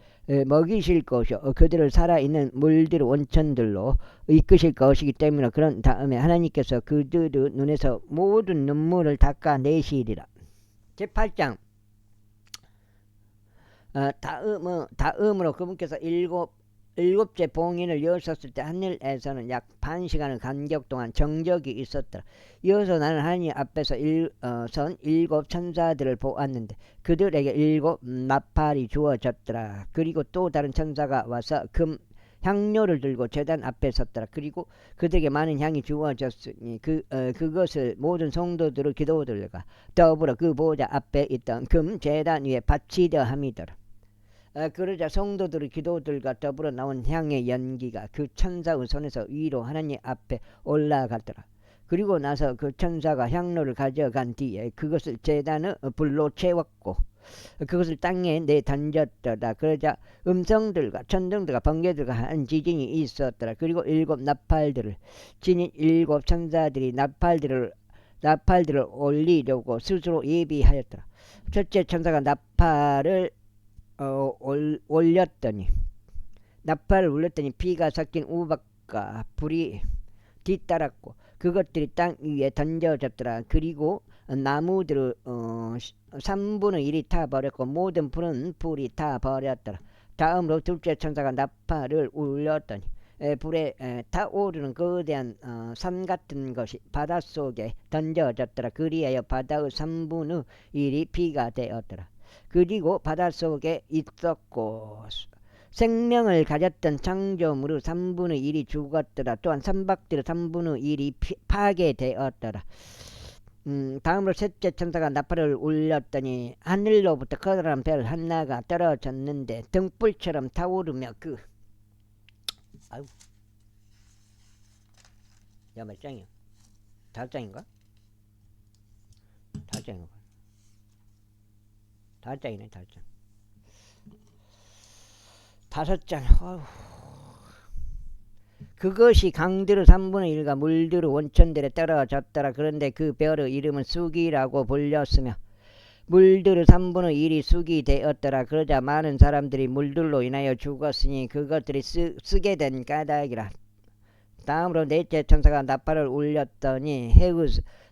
먹이실 것이요 그들을 살아있는 물들 원천들로 이끄실 것이기 때문에 그런 다음에 하나님께서 그들의 눈에서 모든 눈물을 닦아내시리라. 제8장 다음으로 그분께서 일곱째 봉인을 여셨을 때 하늘에서는 약 반 시간의 간격 동안 정적이 있었더라. 이어서 나는 하나님 앞에서 선 일곱 천사들을 보았는데 그들에게 일곱 나팔이 주어졌더라. 그리고 또 다른 천사가 와서 금 향료를 들고 제단 앞에 섰더라. 그리고 그들에게 많은 향이 주어졌으니 그것을 모든 성도들의 기도들과 더불어 그 보좌 앞에 있던 금 제단 위에 바치려 함이더라. 그러자 성도들의 기도들과 더불어 나온 향의 연기가 그 천사의 손에서 위로 하나님 앞에 올라갔더라. 그리고 나서 그 천사가 향로를 가져간 뒤에 그것을 제단의 불로 채웠고 그것을 땅에 내던졌더라. 그러자 음성들과 천둥들과 번개들과 한 지진이 있었더라. 그리고 일곱 나팔들을 지닌 일곱 천사들이 나팔들을 올리려고 스스로 예비하였더라. 첫째 천사가 나팔을 올렸더니 피가 섞인 우박과 불이 뒤따랐고 그것들이 땅 위에 던져졌더라. 그리고 나무들의 3분의 1이 타버렸고 모든 불이 타버렸더라. 다음으로 둘째 천사가 나팔을 울렸더니 불에 타오르는 거대한 산 같은 것이 바닷속에 던져졌더라. 그리하여 바다의 3분의 1이 피가 되었더라. 그리고 바닷속에 있었고 생명을 가졌던 창조물의 3분의 1이 죽었더라. 또한 선박들의 3분의 1이 파괴되었더라. 다음으로 셋째 천사가 나팔을 울렸더니 하늘로부터 커다란 별 하나가 떨어졌는데 등불처럼 타오르며 몇 장이야? 5장인가? 5장인가? 5장이네 5장. 다섯 잔. 그것이 강들의 3분의 1과 물들의 원천들에 떨어졌더라. 그런데 그 별의 이름은 쑥이라고 불렸으며 물들의 3분의 1이 쑥이 되었더라. 그러자 많은 사람들이 물들로 인하여 죽었으니 그것들이 쓰게 된 까닭이라. 다음으로 넷째 천사가 나팔을 울렸더니 해의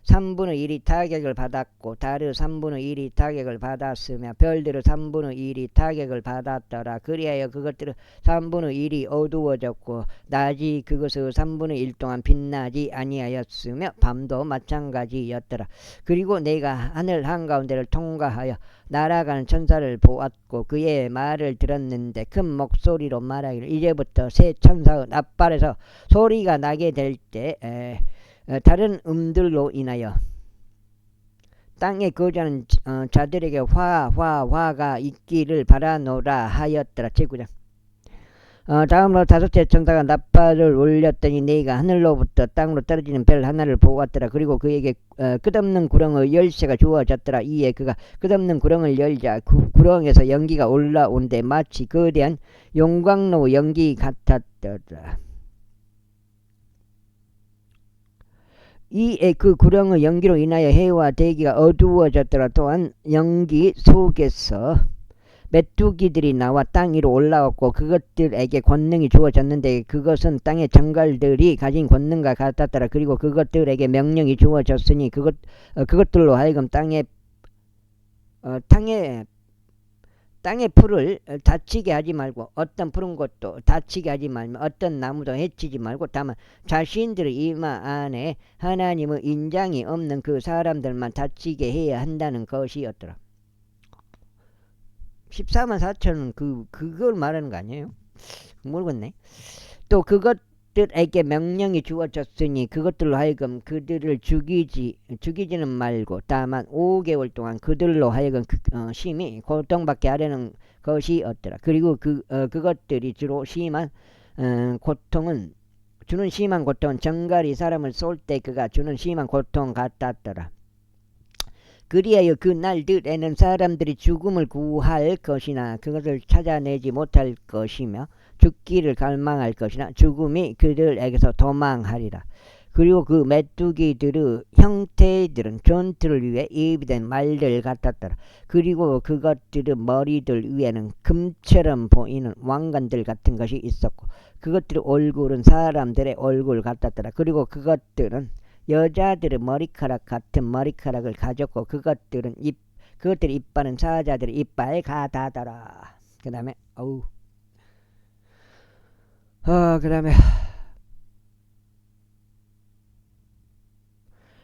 3분의 1이 타격을 받았고 달의 3분의 1이 타격을 받았으며 별들의 3분의 1이 타격을 받았더라. 그리하여 그것들의 3분의 1이 어두워졌고 낮이 그것의 3분의 1 동안 빛나지 아니하였으며 밤도 마찬가지였더라. 그리고 내가 하늘 한가운데를 통과하여 날아가는 천사를 보았고 그의 말을 들었는데 큰 목소리로 말하기를 이제부터 새 천사의 나팔에서 소리가 나게 될 때 다른 음들로 인하여 땅에 거주하는 자들에게 화가 있기를 바라노라 하였더라. 제9장. 다음으로 다섯째 천사가 나팔을 울렸더니 내가 하늘로부터 땅으로 떨어지는 별 하나를 보았더라. 그리고 그에게 끝없는 구렁의 열쇠가 주어졌더라. 이에 그가 끝없는 구렁을 열자 구렁에서 연기가 올라온데 마치 거대한 용광로 연기 같았더라. 이에 그 구렁의 연기로 인하여 해와 대기가 어두워졌더라. 또한 연기 속에서 메뚜기들이 나와 땅 위로 올라왔고 그것들에게 권능이 주어졌는데 그것은 땅의 정갈들이 가진 권능과 같았더라. 그리고 그것들에게 명령이 주어졌으니 그것들로 하여금 땅의 풀을 다치게 하지 말고 어떤 푸른 것도 다치게 하지 말며 어떤 나무도 해치지 말고 다만 자신들의 이마 안에 하나님의 인장이 없는 그 사람들만 다치게 해야 한다는 것이었더라. 14만 4천은 그걸 말하는 거 아니에요? 모르겠네. 또 그것들에게 명령이 주어졌으니 그것들로 하여금 그들을 죽이지는 말고 다만 5개월 동안 그들로 하여금 심히 고통받게 하려는 것이었더라. 그리고 그것들이 주로 심한 고통은 정갈이 사람을 쏠 때 그가 주는 심한 고통 같았더라. 그리하여 그 날들에는 사람들이 죽음을 구할 것이나 그것을 찾아내지 못할 것이며 죽기를 갈망할 것이나 죽음이 그들에게서 도망하리라. 그리고 그 메뚜기들의 형태들은 전투를 위해 예비된 말들 같았더라. 그리고 그것들의 머리들 위에는 금처럼 보이는 왕관들 같은 것이 있었고 그것들의 얼굴은 사람들의 얼굴 같았더라. 그리고 그것들은 여자들의 머리카락 같은 머리카락을 가졌고 그것들의 이빨은 사자들의 이빨 같았더라. 그 다음에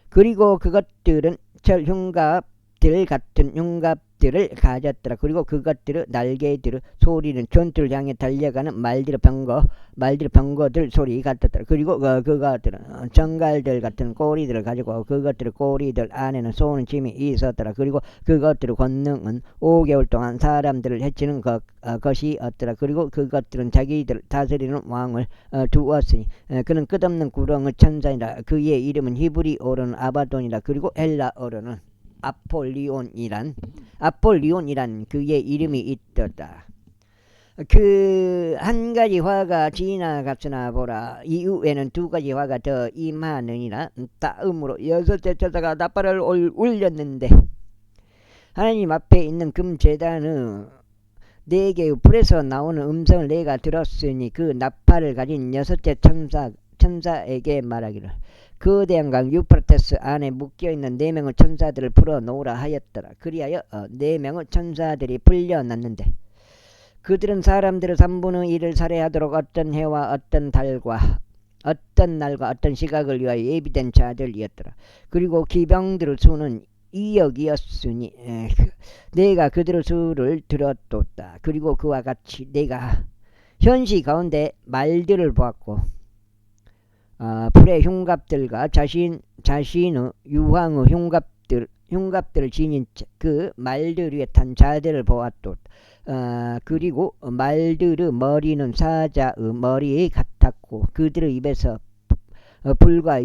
그리고 그것들은 흉갑들 같은 흉갑들을 가졌더라. 그리고 그것들의 날개들의 소리는 전투를 향해 달려가는 말들의 병거들 소리 같았더라. 그리고 그것들은 정갈들 같은 꼬리들을 가지고 그것들의 꼬리들 안에는 쏘는 짐이 있었더라. 그리고 그것들의 권능은 5개월 동안 사람들을 해치는 것이었더라. 그리고 그것들은 자기들 다스리는 왕을 두었으니 그는 끝없는 구렁의 천사이라. 그의 이름은 히브리어로는 아바돈이라. 그리고 헬라어로는 아폴리온이란 그의 이름이 있었다. 그 한 가지 화가 지나갔으나 보라 이후에는 두 가지 화가 더 임하느니라. 다음으로 여섯째 천사가 나팔을 울렸는데 하나님 앞에 있는 금제단의 4개의 불에서 나오는 음성을 내가 들었으니 그 나팔을 가진 여섯째 천사에게 말하기를 거대한 강 유프라테스 안에 묶여있는 4명의 천사들을 풀어놓으라 하였더라. 그리하여 4명의 천사들이 풀려났는데 그들은 사람들의 3분의 1을 살해하도록 어떤 해와 어떤 달과 어떤 날과 어떤 시각을 위하여 예비된 자들이었더라. 그리고 기병들의 수는 2억이었으니 내가 그들의 수를 들었도다. 그리고 그와 같이 내가 현시 가운데 말들을 보았고 불의 흉갑들과 자신의 유황의 흉갑들을 지닌 그 말들 위에 탄 자들을 보았도다. 그리고 말들의 머리는 사자의 머리 같았고 그들의 입에서 불과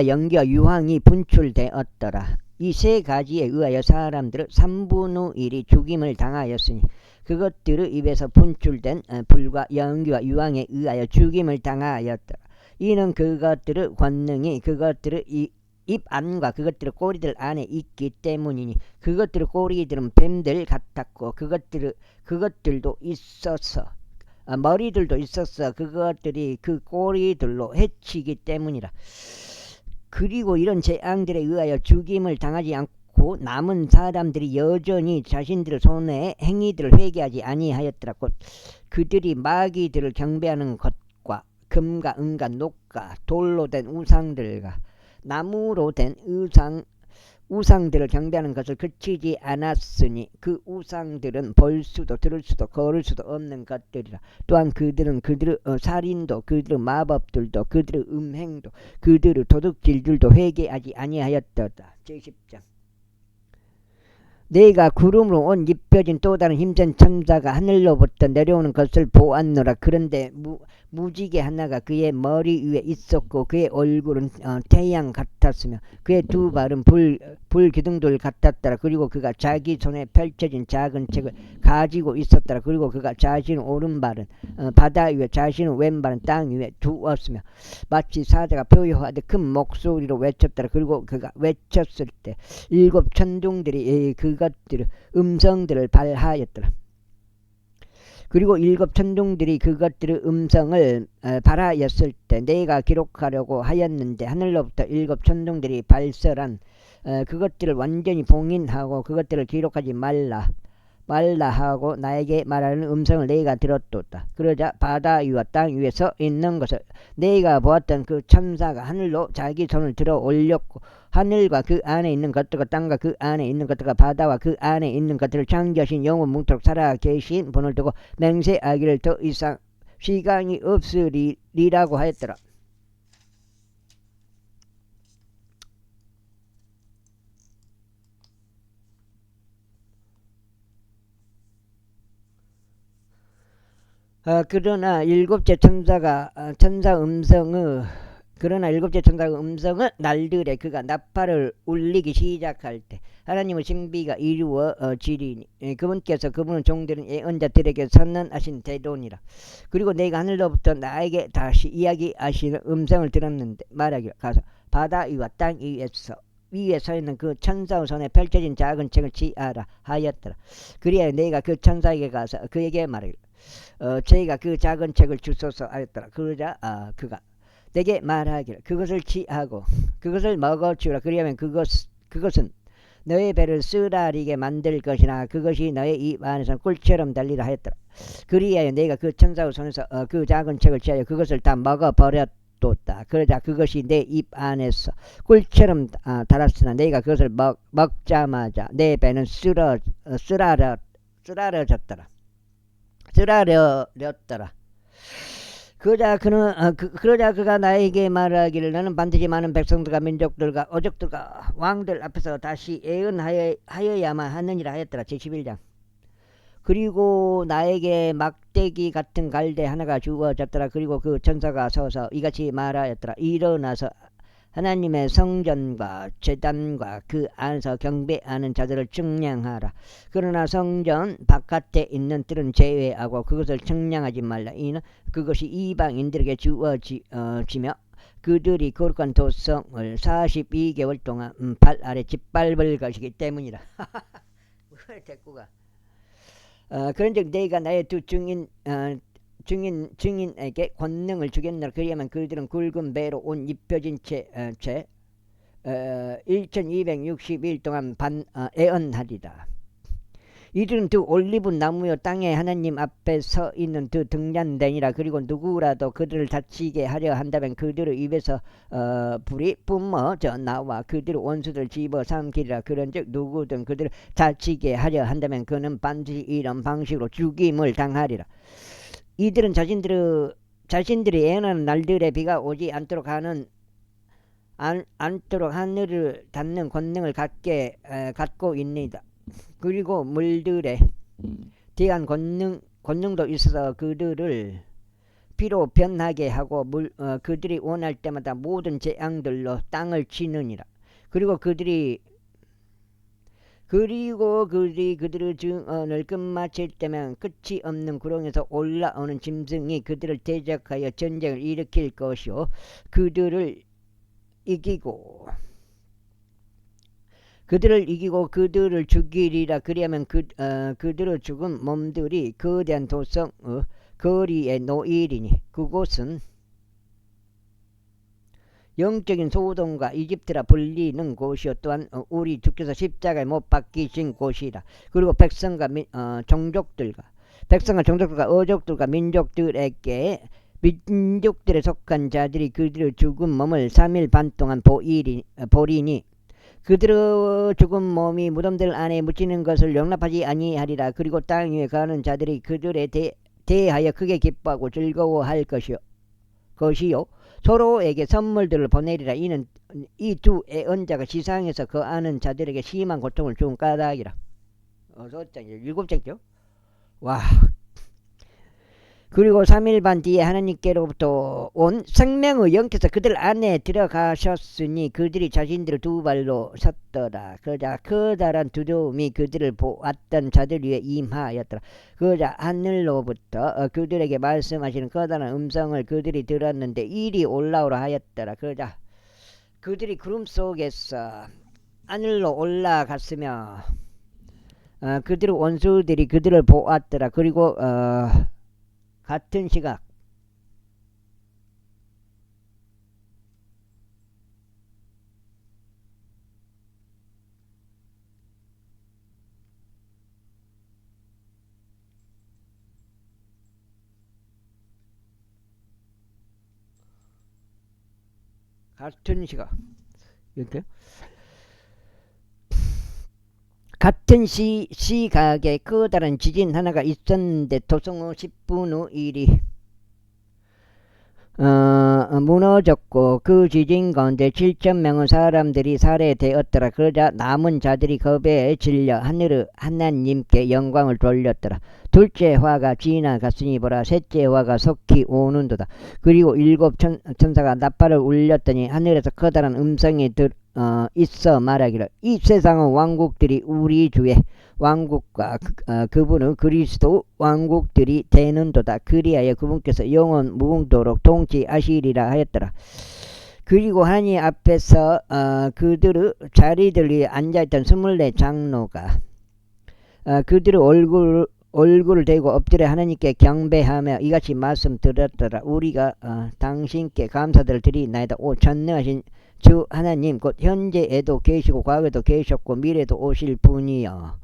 연기와 유황이 분출되었더라. 이 세 가지에 의하여 사람들은 3분의 1이 죽임을 당하였으니 그것들의 입에서 분출된 불과 연기와 유황에 의하여 죽임을 당하였더라. 이는 그것들의 권능이 그것들의 입 안과 그것들의 꼬리들 안에 있기 때문이니 그것들의 꼬리들은 뱀들 같았고 그것들도 있었어. 머리들도 있었어. 그것들이 그 꼬리들로 해치기 때문이라. 그리고 이런 재앙들에 의하여 죽임을 당하지 않고 남은 사람들이 여전히 자신들의 손의 행위들을 회개하지 아니하였더라. 곧 그들이 마귀들을 경배하는 것과 금과 은과 녹과 돌로 된 우상들과 나무로 된 우상들을 경배하는 것을 그치지 않았으니 그 우상들은 볼 수도 들을 수도 걸을 수도 없는 것들이라. 또한 그들은 그들의 살인도 그들의 마법들도 그들의 음행도 그들의 도둑질들도 회개하지 아니하였도다. 제10장. 내가 구름으로 온 입혀진 또 다른 힘센 천사가 하늘로부터 내려오는 것을 보았노라. 그런데 무지개 하나가 그의 머리 위에 있었고 그의 얼굴은 태양 같았으며 그의 두 발은 불기둥돌 같았더라. 그리고 그가 자기 손에 펼쳐진 작은 책을 가지고 있었더라. 그리고 그가 자신의 오른발은 바다 위에 자신의 왼발은 땅 위에 두었으며 마치 사자가 표효하듯 큰 목소리로 외쳤더라. 그리고 그가 외쳤을 때 일곱 천둥들이 그것들의 음성들을 발하였더라. 그리고 일곱 천둥들이 그것들의 음성을 발하였을 때 내가 기록하려고 하였는데 하늘로부터 일곱 천둥들이 발설한 그것들을 완전히 봉인하고 그것들을 기록하지 말라 하고 나에게 말하는 음성을 내가 들었도다. 그러자 바다 위와 땅 위에 서 있는 것을 내가 보았던 그 천사가 하늘로 자기 손을 들어 올렸고 하늘과 그 안에 있는 것들과 땅과 그 안에 있는 것들과 바다와 그 안에 있는 것들을 창조하신 영원 뭉토록 살아 계신 분을 두고 맹세하기를 더 이상 시간이 없으리라고 하였더라. 그러나 일곱째 천사가 일곱째 천사의 음성은 날들에 그가 나팔을 울리기 시작할 때 하나님의 신비가 이루어지리니 그분께서 그분의 종들은 예언자들에게 선언하신 대도니라. 그리고 내가 하늘로부터 나에게 다시 이야기하시는 음성을 들었는데 말하기를 가서 바다 위와 땅 위에 서 있는 그 천사의 손에 펼쳐진 작은 책을 취하라 하였더라. 그리하여 내가 그 천사에게 가서 그에게 말하기를 저희가 그 작은 책을 주소서 하였더라. 그러자 그가 내게 말하기를 그것을 취하고 그것을 먹어주라. 그리하면 그것은 너의 배를 쓰라리게 만들 것이나 그것이 너의 입 안에서 꿀처럼 달리라 하였더라. 그리하여 내가 그 천사의 손에서 그 작은 책을 취하여 그것을 다 먹어버렸도다. 그러자 그것이 내 입 안에서 꿀처럼 달았으나 내가 그것을 먹자마자 내 배는 쓰라렸더라. 그러자 그가 나에게 말하기를 너는 반드시 많은 백성들과 민족들과 어족들과 왕들 앞에서 다시 예언하여야만 하느니라 하였더라. 제11장. 그리고 나에게 막대기 같은 갈대 하나가 주어졌더라. 그리고 그 천사가 서서 이같이 말하였더라. 일어나서 하나님의 성전과 제단과 그 안에서 경배하는 자들을 측량하라. 그러나 성전 바깥에 있는 뜰은 제외하고 그것을 측량하지 말라. 이는 그것이 이방인들에게 주어지며 그들이 거룩한 도성을 42개월 동안 발 아래 짓밟을 것이기 때문이라. 대꾸가 그런즉 내가 나의 두 증인에게 권능을 주겠노라. 그리하면 그들은 굵은 배로 온 입혀진 채 1260일 동안 애언하리라. 이들은 두 올리브 나무요 땅에 하나님 앞에 서 있는 두 등잔대니라. 그리고 누구라도 그들을 다치게 하려 한다면 그들의 입에서 불이 뿜어져 나와 그들의 원수들 집어삼키리라. 그런즉 누구든 그들을 다치게 하려 한다면 그는 반드시 이런 방식으로 죽임을 당하리라. 이들은 자신들이 예언하는 날들에 비가 오지 않도록 하늘을 닫는 권능을 갖고 있니다. 그리고 물들에 대한 권능도 있어서 그들을 피로 변하게 하고 그들이 원할 때마다 모든 재앙들로 땅을 치느니라. 그리고 그들이 그리고 그들의 증언을 끝마칠 때면 끝이 없는 구렁에서 올라오는 짐승이 그들을 대적하여 전쟁을 일으킬 것이요 그들을 이기고 그들을 죽이리라. 그리하면 그들의 죽은 몸들이 거대한 도성 거리에 놓이리니 그곳은 영적인 소돔과 이집트라 불리는 곳이요 또한 우리 주께서 십자가에 못 박히신 곳이라. 그리고 백성과 종족들과 어족들과 민족들에 속한 자들이 그들의 죽은 몸을 3일 반 동안 보리니 그들의 죽은 몸이 무덤들 안에 묻히는 것을 용납하지 아니하리라. 그리고 땅 위에 가는 자들이 그들에 대하여 크게 기뻐하고 즐거워할 것이요 서로에게 선물들을 보내리라. 이는 이 두 애언자가 지상에서 거하는 자들에게 심한 고통을 준 까닭이라. 7장이죠. 와. 그리고 3일 반 뒤에 하나님께로부터 온 생명의 영께서 그들 안에 들어가셨으니 그들이 자신들을 두 발로 섰더라. 그러자 커다란 두려움이 그들을 보았던 자들 위에 임하였더라. 그러자 하늘로부터 그들에게 말씀하시는 커다란 음성을 그들이 들었는데 이리 올라오라 하였더라. 그러자 그들이 구름 속에서 하늘로 올라갔으며 그들의 원수들이 그들을 보았더라. 그리고 같은 시각 이렇게 같은 시각에 커다란 지진 하나가 있었는데 도성의 10분의 1이 무너졌고 그 지진 가운데 7,000명의 사람들이 살해되었더라. 그러자 남은 자들이 겁에 질려 하나님께 영광을 돌렸더라. 둘째 화가 지나갔으니 보라 셋째 화가 속히 오는도다. 그리고 7 천사가 나팔을 울렸더니 하늘에서 커다란 음성이 있어 말하기를 이 세상의 왕국들이 우리 주의 왕국과 그분은 그리스도 왕국들이 되는도다. 그리하여 그분께서 영원 무궁토록 통치하시리라 하였더라. 그리고 하나님 앞에서 그들의 자리들 위에 앉아있던 24 장로가 그들의 얼굴을 대고 엎드려 하나님께 경배하며 이같이 말씀드렸더라. 우리가 당신께 감사를 드리나이다. 오 전능하신 주 하나님 곧 현재에도 계시고 과거에도 계셨고 미래에도 오실 분이여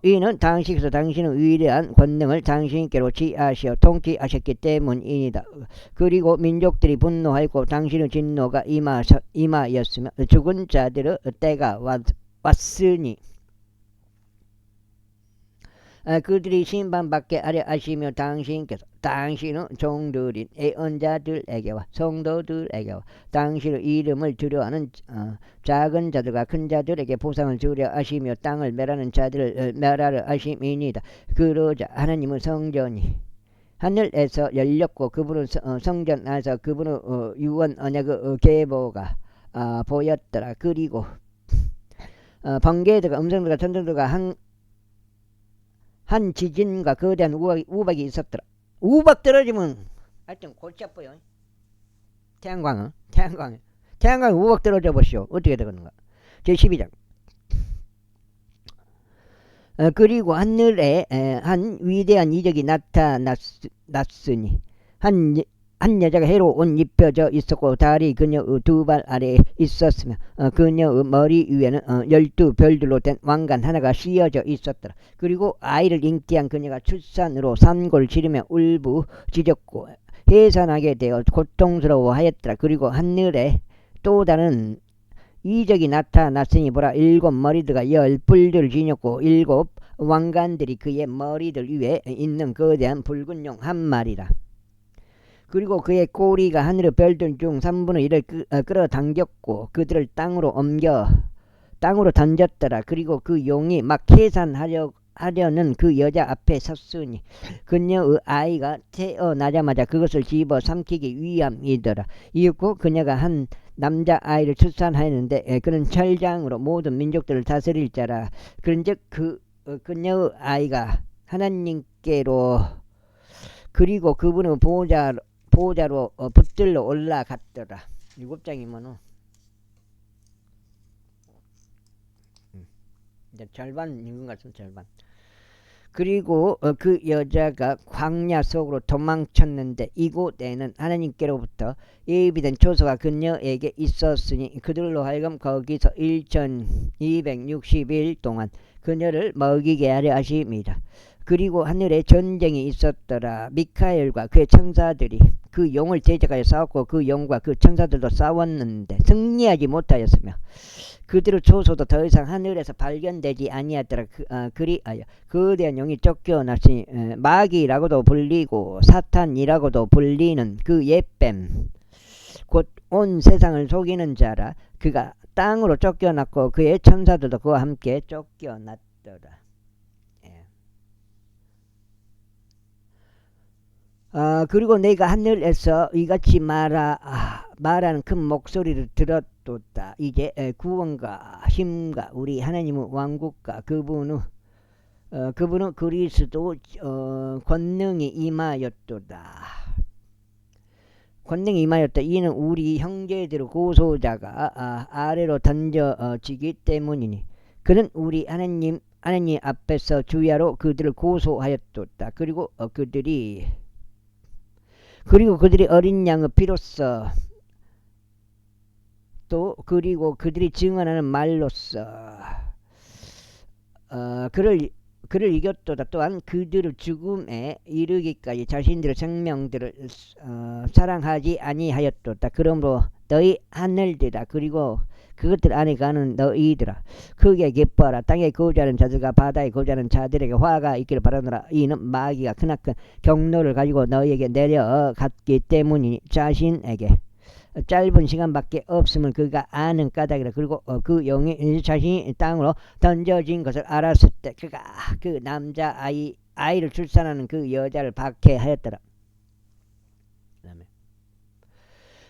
이는 당신께서 당신의 위대한 권능을 당신께로 취하시어 통치하셨기 때문이니다. 그리고 민족들이 분노하였고 당신의 진노가 임하였으며 죽은 자들의 때가 왔으니 그들이 심판받게 하려 하시며 당신께서 당신의 종들인 애언자들에게와 성도들에게와 당신의 이름을 두려워하는 작은 자들과 큰 자들에게 보상을 주려 하시며 땅을 멸하는 자들을 멸하려 하심이니이다. 그러자 하나님의 성전이 하늘에서 열렸고 그분의 성전 안에서 그분의 유언 언약의 계보가 보였더라. 그리고 번개들과 음성들과 천둥들과 한 지진과 거대한 우박이 있었더라. 우박 떨어지면 하여튼 골치 아파요. 태양광은 우박 떨어져 보시오. 어떻게 되겠는가. 제12장 그리고 하늘에 한 위대한 이적이 나타났으니 한 여자가 해로 옷 입혀져 있었고 달이 그녀의 두 발 아래에 있었으며 그녀의 머리 위에는 12별들로 된 왕관 하나가 씌어져 있었더라. 그리고 아이를 잉태한 그녀가 출산으로 산골 지르며 울부짖었고 해산하게 되어 고통스러워하였더라. 그리고 하늘에 또 다른 이적이 나타났으니 보라 7 머리들과 10 뿔들을 지녔고 7 왕관들이 그의 머리들 위에 있는 거대한 붉은 용 한 마리라. 그리고 그의 꼬리가 하늘의 별들 중 3분의 1을 끌어당겼고 그들을 땅으로 던졌더라. 그리고 그 용이 막 해산하려 하려는 그 여자 앞에 섰으니 그녀의 아이가 태어나자마자 그것을 집어 삼키기 위함이더라. 이윽고 그녀가 한 남자 아이를 출산하였는데 그는 철장으로 모든 민족들을 다스릴 자라. 그런즉 그녀의 아이가 하나님께로 그리고 그분의 보호자로 붙들러 올라갔더라. 7장이면은 이제 절반 읽은 것 같은 절반. 그리고 그 여자가 광야 속으로 도망쳤는데 이곳에는 하나님께로부터 예비된 초소가 그녀에게 있었으니 그들로 하여금 거기서 1260일 동안 그녀를 먹이게 하려 하심이라. 그리고 하늘에 전쟁이 있었더라. 미카엘과 그의 천사들이 그 용을 대적하여 싸웠고 그 용과 그 천사들도 싸웠는데 승리하지 못하였으며 그들의 초소도 더 이상 하늘에서 발견되지 아니하더라. 그리하여 거대한 용이 쫓겨났으니 마귀라고도 불리고 사탄이라고도 불리는 그 옛뱀 곧 온 세상을 속이는 자라. 그가 땅으로 쫓겨났고 그의 천사들도 그와 함께 쫓겨났더라. 그리고 내가 하늘에서 이같이 말하는 큰 목소리를 들었도다. 이제 구원과 힘과 우리 하나님의 왕국과 그분의 그리스도 권능이 임하였도다. 권능이 임하였다. 이는 우리 형제들의 고소자가 아래로 던져지기 때문이니 그는 우리 하나님 앞에서 주야로 그들을 고소하였도다. 그리고 그들이 어린 양의 피로써 또 그리고 그들이 증언하는 말로써 그를 이겼도다. 또한 그들의 죽음에 이르기까지 자신들의 생명들을 사랑하지 아니하였도다. 그러므로 너희 하늘들아 그리고 그것들 안에 가는 너희들아 크게 기뻐하라. 땅에 거주하는 자들과 바다에 거주하는 자들에게 화가 있기를 바라노라. 이는 마귀가 크나큰 경로를 가지고 너희에게 내려갔기 때문이니 자신에게 짧은 시간밖에 없음을 그가 아는 까닭이라. 그리고 그 용이 자신이 땅으로 던져진 것을 알았을 때 그가 그 남자 아이를 출산하는 그 여자를 박해하였더라.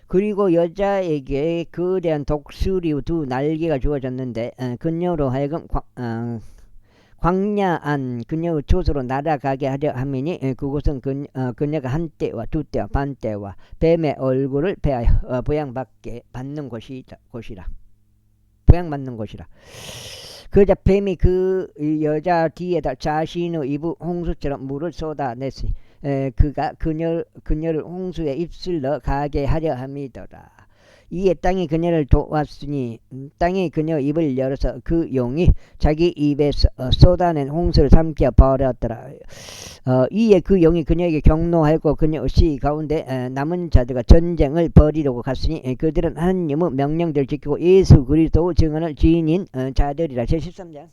그리고 여자에게 거대한 독수리의 2 날개가 주어졌는데 그녀로 하여금 광야한 그녀의 초소로 날아가게 하려 함이니 그곳은 그녀가 한때와 2때와 반때와 뱀의 얼굴을 베하여 부양받는 곳이라. 그러자 뱀이 그 여자 뒤에다 자신의 입의 홍수처럼 물을 쏟아냈으니 그가 그녀를 홍수에 입술러 가게 하려 함이더라. 이에 땅이 그녀를 도왔으니 땅이 그녀 입을 열어서 그 용이 자기 입에서 쏟아낸 홍수를 삼켜 버렸더라. 이에 그 용이 그녀에게 경노하였고 그녀의 시 가운데 남은 자들과 전쟁을 벌이려고 갔으니 그들은 하나님의 명령들을 지키고 예수 그리스도 증언을 지닌 자들이라. 제13장.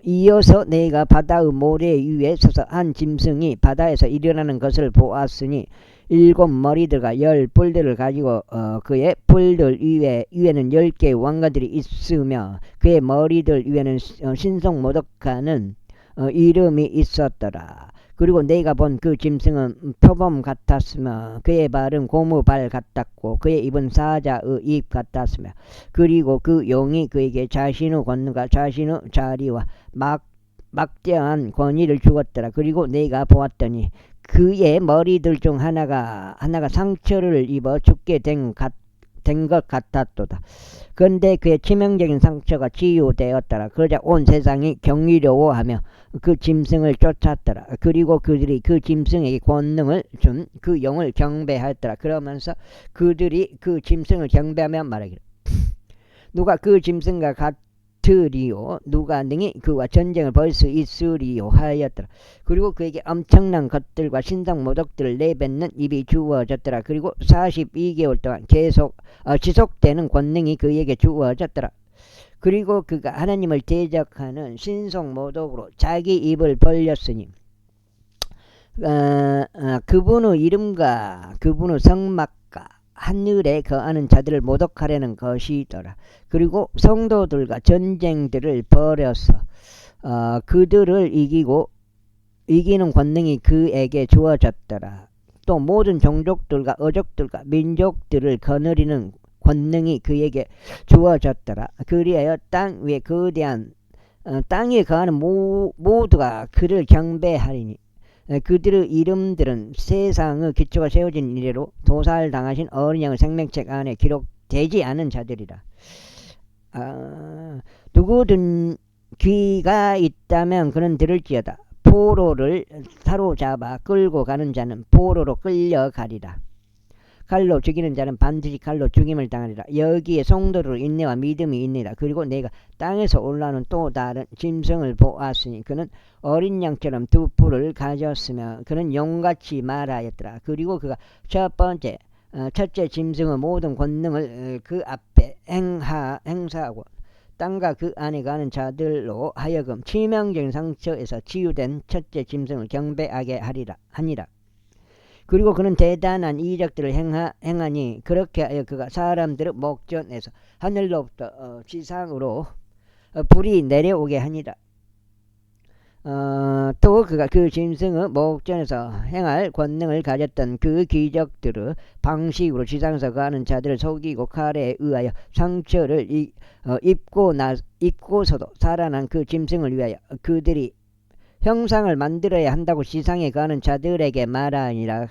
이어서 내가 바다의 모래 위에 서서 한 짐승이 바다에서 일어나는 것을 보았으니 7 머리들과 10 뿔들을 가지고 그의 뿔들 위에는 10개의 왕관들이 있으며 그의 머리들 위에는 신성모독하는 이름이 있었더라. 그리고 내가 본 그 짐승은 표범 같았으며 그의 발은 고무발 같았고 그의 입은 사자의 입 같았으며 그리고 그 용이 그에게 자신의 권능과 자신의 자리와 막대한 권위를 주었더라. 그리고 내가 보았더니 그의 머리들 중 하나가 상처를 입어 죽게 된 것 같았도다. 그런데 그의 치명적인 상처가 치유되었더라. 그러자 온 세상이 경이로워하며 그 짐승을 쫓았더라. 그리고 그들이 그 짐승에게 권능을 준 그 용을 경배하였더라. 그러면서 그들이 그 짐승을 경배하며 말하기를 누가 그 짐승과 같으리요 누가 능히 그와 전쟁을 벌 수 있으리요 하였더라. 그리고 그에게 엄청난 것들과 신성모독들을 내뱉는 입이 주어졌더라. 그리고 42개월 동안 지속되는 권능이 그에게 주어졌더라. 그리고 그가 하나님을 대적하는 신성모독으로 자기 입을 벌렸으니 그분의 이름과 그분의 성막과 하늘에 거하는 자들을 모독하려는 것이더라. 그리고 성도들과 전쟁들을 벌여서 그들을 이기는 권능이 그에게 주어졌더라. 또 모든 종족들과 어족들과 민족들을 거느리는 권능이 그에게 주어졌더라. 그리하여 땅 위에 거대한 땅에 거하는 모두가 그를 경배하리니 그들의 이름들은 세상의 기초가 세워진 이래로 도살당하신 어린 양의 생명책 안에 기록되지 않은 자들이라. 누구든 귀가 있다면 그는 들을지어다. 포로를 사로잡아 끌고 가는 자는 포로로 끌려가리라. 칼로 죽이는 자는 반드시 칼로 죽임을 당하리라. 여기에 성도로 인내와 믿음이 있느니라. 그리고 내가 땅에서 올라오는 또 다른 짐승을 보았으니 그는 어린 양처럼 두 뿔을 가졌으며 그는 용같이 말하였더라. 그리고 그가 첫째 짐승의 모든 권능을 그 앞에 행사하고 땅과 그 안에 가는 자들로 하여금 치명적인 상처에서 치유된 첫째 짐승을 경배하게 하니라. 그리고 그는 대단한 이적들을 행하니 그렇게 하여 그가 사람들의 목전에서 하늘로부터 지상으로 불이 내려오게 하니라. 또 그가 그 짐승의 목전에서 행할 권능을 가졌던 그 기적들의 방식으로 지상에서 가는 자들을 속이고 칼에 의하여 상처를 입고서도 살아난 그 짐승을 위하여 그들이 형상을 만들어야 한다고 지상에 가는 자들에게 말하니라.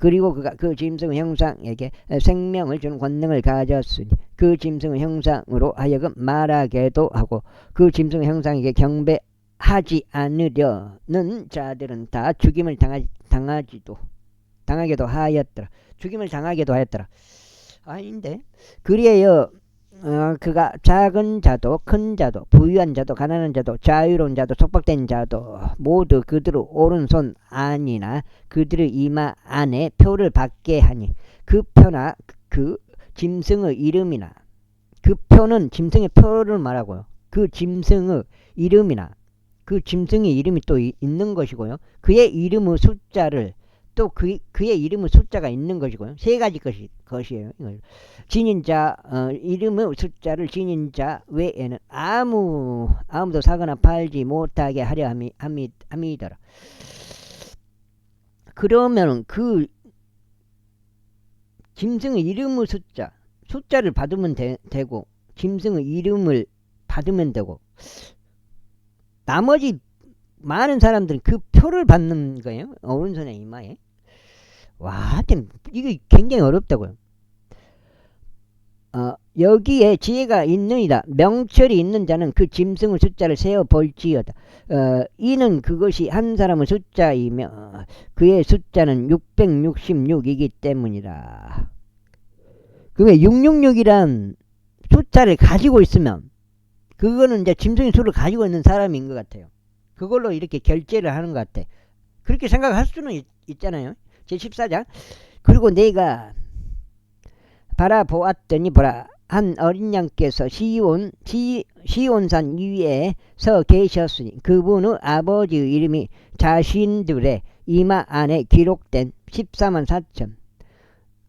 그리고 그가 그 짐승의 형상에게 생명을 주는 권능을 가졌으니 그 짐승의 형상으로 하여금 말하게도 하고 그 짐승의 형상에게 경배하지 않으려는 자들은 다 죽임을 당하게도 하였더라. 죽임을 당하게도 하였더라. 아닌데 그리하여 그가 작은 자도 큰 자도 부유한 자도 가난한 자도 자유로운 자도 속박된 자도 모두 그들의 오른손 안이나 그들의 이마 안에 표를 받게 하니 그 표나 그 짐승의 이름이나 그 표는 짐승의 표를 말하고요. 그 짐승의 이름이나 그 짐승의 이름이 또 있는 것이고요. 그의 이름의 숫자를 또 그의 이름의 숫자가 있는 것이고요. 세 가지 것이에요. 지닌 자 이름의 숫자를 지닌 자 외에는 아무도 사거나 팔지 못하게 하려 함이더라. 그러면 그 짐승의 이름의 숫자를 받으면 되고 짐승의 이름을 받으면 되고 나머지 많은 사람들은 그 표를 받는 거예요. 오른손에 이마에. 와, 하여튼 이게 굉장히 어렵다고요. 여기에 지혜가 있느니라. 명철이 있는 자는 그 짐승의 숫자를 세어 볼지어다. 이는 그것이 한 사람의 숫자이며 그의 숫자는 666이기 때문이라. 그게 666이란 숫자를 가지고 있으면 그거는 이제 짐승의 수를 가지고 있는 사람인 것 같아요. 그걸로 이렇게 결제를 하는 것 같아. 그렇게 생각할 수는 있잖아요. 제14장. 그리고 내가 바라보았더니 보라, 한 어린 양께서 시온산 위에 서 계셨으니 그분의 아버지의 이름이 자신들의 이마 안에 기록된 14만 4천.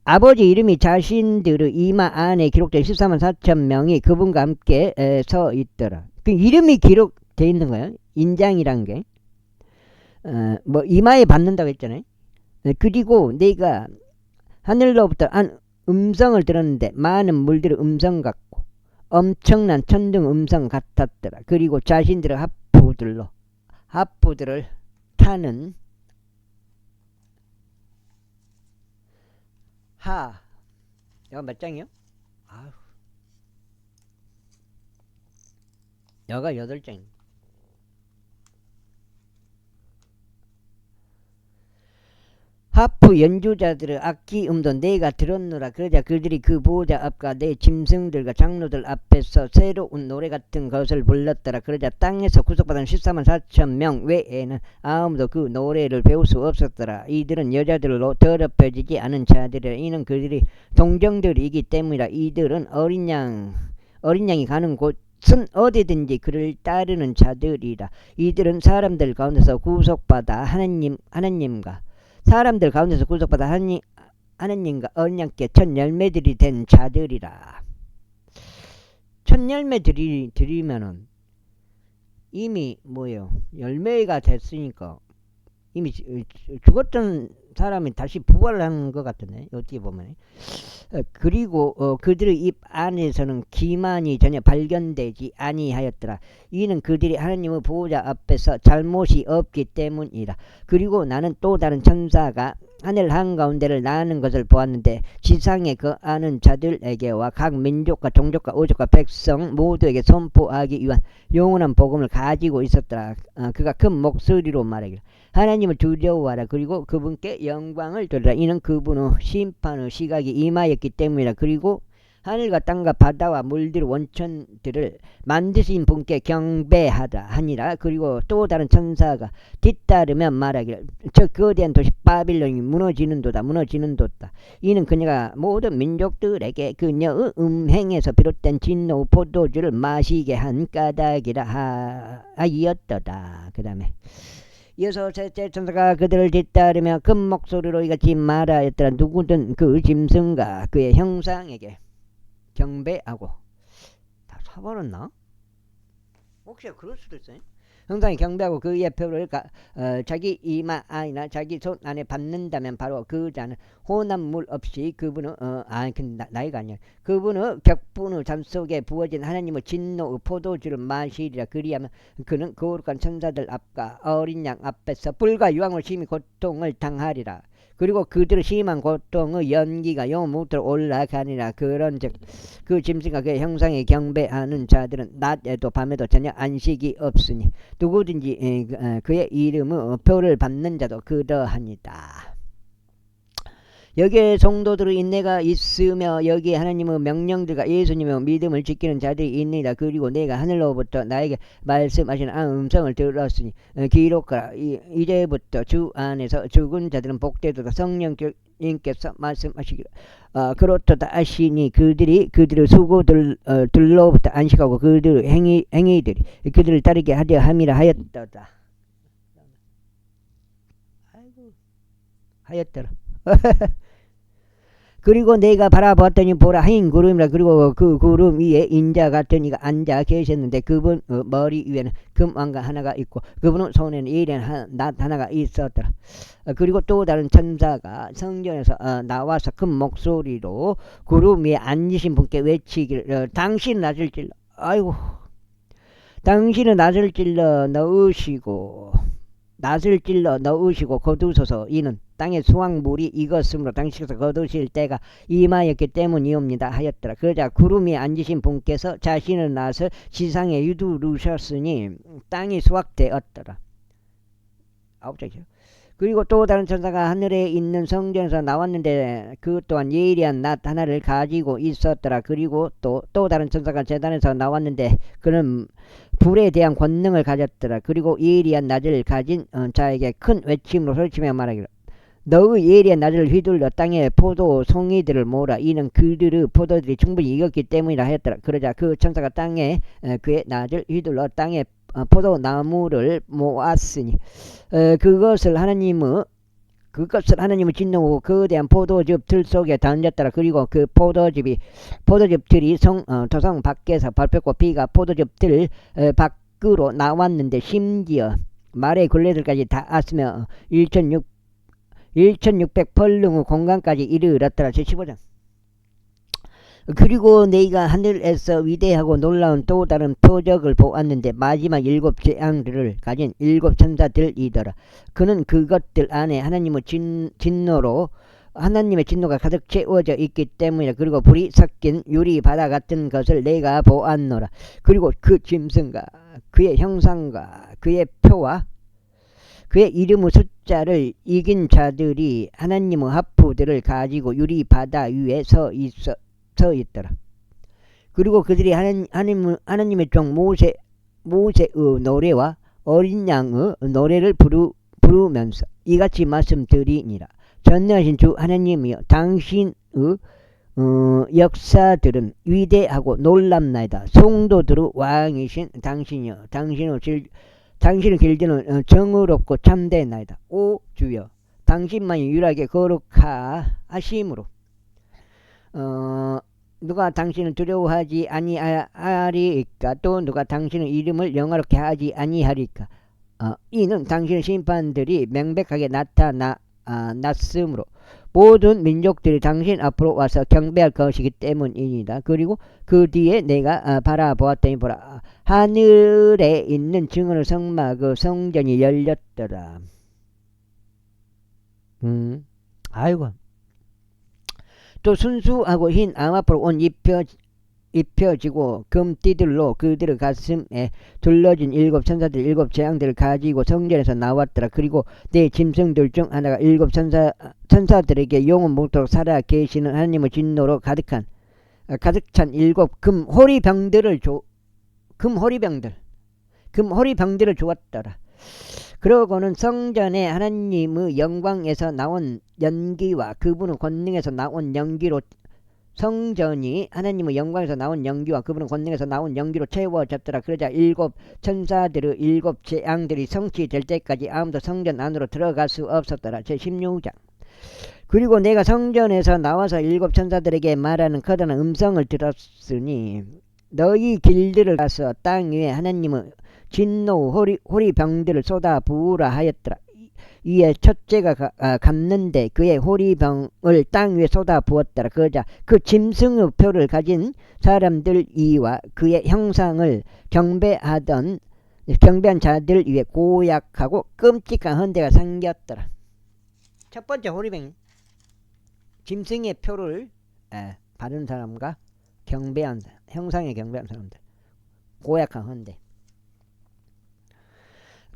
아버지 이름이 자신들의 이마 안에 기록된 14만 4천 명이 그분과 함께 서 있더라. 그 이름이 기록되어 있는 거예요. 인장이란 게 뭐 이마에 받는다고 했잖아요. 그리고 내가 하늘로부터 한 음성을 들었는데 많은 물들의 음성 같고 엄청난 천둥 음성 같았더라. 그리고 자신들의 하프들을 타는 여가 몇 장이요? 여가 8장. 하프 연주자들의 악기 음도 내가 들었노라. 그러자 그들이 그 보호자 앞과 내 짐승들과 장로들 앞에서 새로운 노래 같은 것을 불렀더라. 그러자 땅에서 구속받은 14만 4천 명 외에는 아무도 그 노래를 배울 수 없었더라. 이들은 여자들로 더럽혀지지 않은 자들이라. 이는 그들이 동정들이기 때문이라. 이들은 어린 양이 가는 곳은 어디든지 그를 따르는 자들이라. 이들은 사람들 가운데서 구속받아 하나님과 사람들 가운데서 구속받아 하느님과 언약계 첫 열매들이 된 자들이라. 첫 열매 드리면은 이미 뭐예요? 열매가 됐으니까 이미 죽었던 사람이 다시 부활하는 것 같은데 어떻게 보면. 그리고 그들의 입 안에서는 기만이 전혀 발견되지 아니하였더라. 이는 그들이 하나님의 보호자 앞에서 잘못이 없기 때문이라. 그리고 나는 또 다른 천사가 하늘 한가운데를 나는 것을 보았는데 지상에 거하는 자들에게와 각 민족과 종족과 어족과 백성 모두에게 선포하기 위한 영원한 복음을 가지고 있었더라. 그가 큰 목소리로 말하기를 하나님을 두려워하라. 그리고 그분께 영광을 돌리라. 이는 그분의 심판의 시각이 임하였기 때문이라. 그리고 하늘과 땅과 바다와 물들 원천들을 만드신 분께 경배하라 하니라. 그리고 또 다른 천사가 뒤따르며 말하기를 저 거대한 도시 바빌론이 무너지는도다 무너지는도다. 이는 그녀가 모든 민족들에게 그녀의 음행에서 비롯된 진노의 포도주를 마시게 한 까닭이라 하였더다. 그 다음에 이어서 셋째 천사가 그들을 뒤따르며 큰 목소리로 이같이 말하였더라. 누구든 그 짐승과 그의 형상에게 경배하고 다 사버렸나? 혹시 그럴 수도 있어요. 형상에 경배하고 그의 표를 자기 이마 안이나 자기 손 안에 받는다면 바로 그 자는 혼합물 없이 그분의 나이가 아니야. 그분의 격분의 잔 속에 부어진 하나님의 진노의 포도주를 마시리라. 그리하면 그는 거룩한 천사들 앞과 어린 양 앞에서 불과 유황을 심히 고통을 당하리라. 그리고 그들의 심한 고통의 연기가 영원토록 올라가니라. 그런즉 그 짐승과 그의 형상에 경배하는 자들은 낮에도 밤에도 전혀 안식이 없으니 누구든지 그의 이름의 표를 받는 자도 그러하니라. 여기에 성도들의 인내가 있으며 여기에 하나님의 명령들과 예수님의 믿음을 지키는 자들이 있느니라. 그리고 내가 하늘로부터 나에게 말씀하시는 음성을 들었으니 기록하라. 이제부터 주 안에서 죽은 자들은 복되도다. 성령님께서 말씀하시기를 그렇도다 하시니 그들의 수고들로부터 안식하고 그들의 행위들이 그들을 따르게 하려 함이라 하였더라. 아이고 하였더라. 그리고 내가 바라보았더니 보라 흰 구름이라. 그리고 그 구름 위에 인자 같은 이가 앉아 계셨는데 그분 머리 위에는 금왕관 하나가 있고 그분의 손에는 예리한 낫 하나가 있었더라. 그리고 또 다른 천사가 성전에서 나와서 큰 목소리로 구름 위에 앉으신 분께 외치기를 당신은 낫을 찔러 당신은 낫을 찔러 넣으시고 거두소서. 이는 땅의 수확물이 익었으므로 당신께서 거두실 때가 임하였기 때문이옵니다 하였더라. 그러자 구름 위에 앉으신 분께서 자신의 낫을 지상에 유두르셨으니 땅이 수확되었더라. 9장이죠. 그리고 또 다른 천사가 하늘에 있는 성전에서 나왔는데 그 또한 예리한 낫 하나를 가지고 있었더라. 그리고 또 다른 천사가 제단에서 나왔는데 그는 불에 대한 권능을 가졌더라. 그리고 예리한 낫을 가진 자에게 큰 외침으로 소리치며 말하기를 너의 예리한 낫을 휘둘러 땅에 포도 송이들을 모으라. 이는 그들의 포도들이 충분히 익었기 때문이라 하였더라. 그러자 그 천사가 땅에 그의 낫을 휘둘러 땅에 포도나무를 모았으니 그것을 하나님의 진노하고 거대한 포도즙 틀 속에 던졌더라. 그리고 그 포도즙 틀이 토성 밖에서 밟혔고 비가 포도즙 틀 밖으로 나왔는데 심지어 말의 굴레들까지 닿았으며 1600펄릉의 공간까지 이르렀더라. 제15장. 그리고 내가 하늘에서 위대하고 놀라운 또 다른 표적을 보았는데 마지막 7 재앙들을 가진 7 천사들이더라. 그는 그것들 안에 하나님의 진노가 가득 채워져 있기 때문이라. 그리고 불이 섞인 유리 바다 같은 것을 내가 보았노라. 그리고 그 짐승과 그의 형상과 그의 표와 그의 이름의 숫자를 이긴 자들이 하나님의 하프들을 가지고 유리 바다 위에 서 있더라. 그리고 그들이 하나님의 종 모세의 노래와 어린 양의 노래를 부르면서 이같이 말씀드리니라. 전능하신 주 하나님이여 당신의 역사들은 위대하고 놀랍나이다. 성도들의 왕이신 당신이여 당신의 길들은 정의롭고 참되나이다. 오 주여 당신만이 유일하게 거룩하심으로 누가 당신을 두려워하지 아니하리까? 또 누가 당신의 이름을 영화롭게 하지 아니하리까? 이는 당신의 심판들이 명백하게 나타났으므로 모든 민족들이 당신 앞으로 와서 경배할 것이기 때문이니다. 그리고 그 뒤에 내가 바라보았더니 보라, 하늘에 있는 증언의 성막 그 성전이 열렸더라. 아이고. 또 순수하고 흰 암압으로 옷 입혀지고 금띠들로 그들의 가슴에 둘러진 일곱 천사들 일곱 재앙들을 가지고 성전에서 나왔더라. 그리고 내 짐승들 중 하나가 일곱 천사들에게 영원 못도록 살아 계시는 하나님의 진노로 가득 찬 일곱 금 호리병들을 주었더라. 그러고는 성전에 하나님의 영광에서 나온 연기와 그분의 권능에서 나온 연기로 성전이 하나님의 영광에서 나온 연기와 그분의 권능에서 나온 연기로 채워졌더라. 그러자 일곱 천사들의 일곱 재앙들이 성취될 때까지 아무도 성전 안으로 들어갈 수 없었더라. 제16장. 그리고 내가 성전에서 나와서 일곱 천사들에게 말하는 커다란 음성을 들었으니 너희 길들을 가서 땅 위에 하나님의 진노 호리병들을 쏟아 부으라 하였더라. 이에 첫째가 갔는데 그의 호리병을 땅 위에 쏟아 부었더라. 그러자 그 짐승의 표를 가진 사람들 이와 그의 형상을 경배한 자들 위에 고약하고 끔찍한 헌대가 생겼더라. 첫 번째 호리병, 짐승의 표를 받은 사람과 경배한 사람, 형상에 경배한 사람들, 고약한 헌대.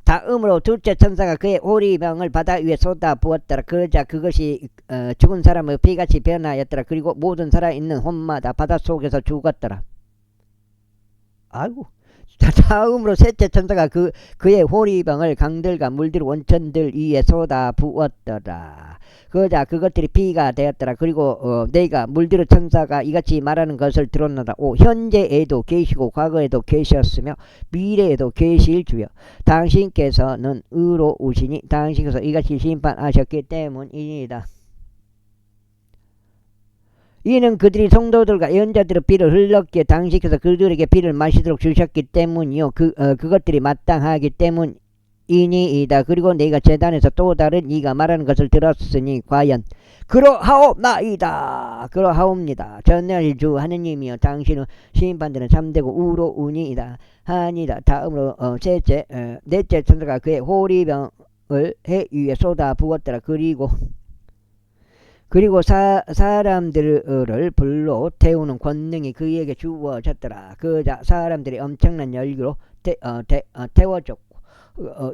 다음으로 둘째 천사가 그의 호리병을 바다 위에 쏟아 부었더라. 그러자 그것이 죽은 사람의 피같이 변하였더라. 그리고 모든 살아있는 혼마다 바닷속에서 죽었더라. 아이고. 다음으로 셋째 천사가 그의 호리병을 강들과 물들 원천들 위에 쏟아 부었더라. 그러자 그것들이 피가 되었더라. 그리고 내가 물들의 천사가 이같이 말하는 것을 들었노라. 현재에도 계시고 과거에도 계셨으며 미래에도 계실 주여, 당신께서는 의로우시니 당신께서 이같이 심판하셨기 때문이니다. 이는 그들이 성도들과 예언자들의 피를 흘렀기에 당신께서 그들에게 피를 마시도록 주셨기 때문이요 그것들이 마땅하기 때문이니이다. 그리고 내가 제단에서 또 다른 이가 말하는 것을 들었으니 과연 그러하옵나이다. 그러하옵니다. 전날 주 하느님이여, 당신의 심판들은 참되고 의로우니이다 하니라. 다음으로 넷째 천사가 그의 호리병을 해 위에 쏟아 부었더라. 그리고 사람들을 불로 태우는 권능이 그에게 주어졌더라. 그자 사람들이 엄청난 열기로 태워졌고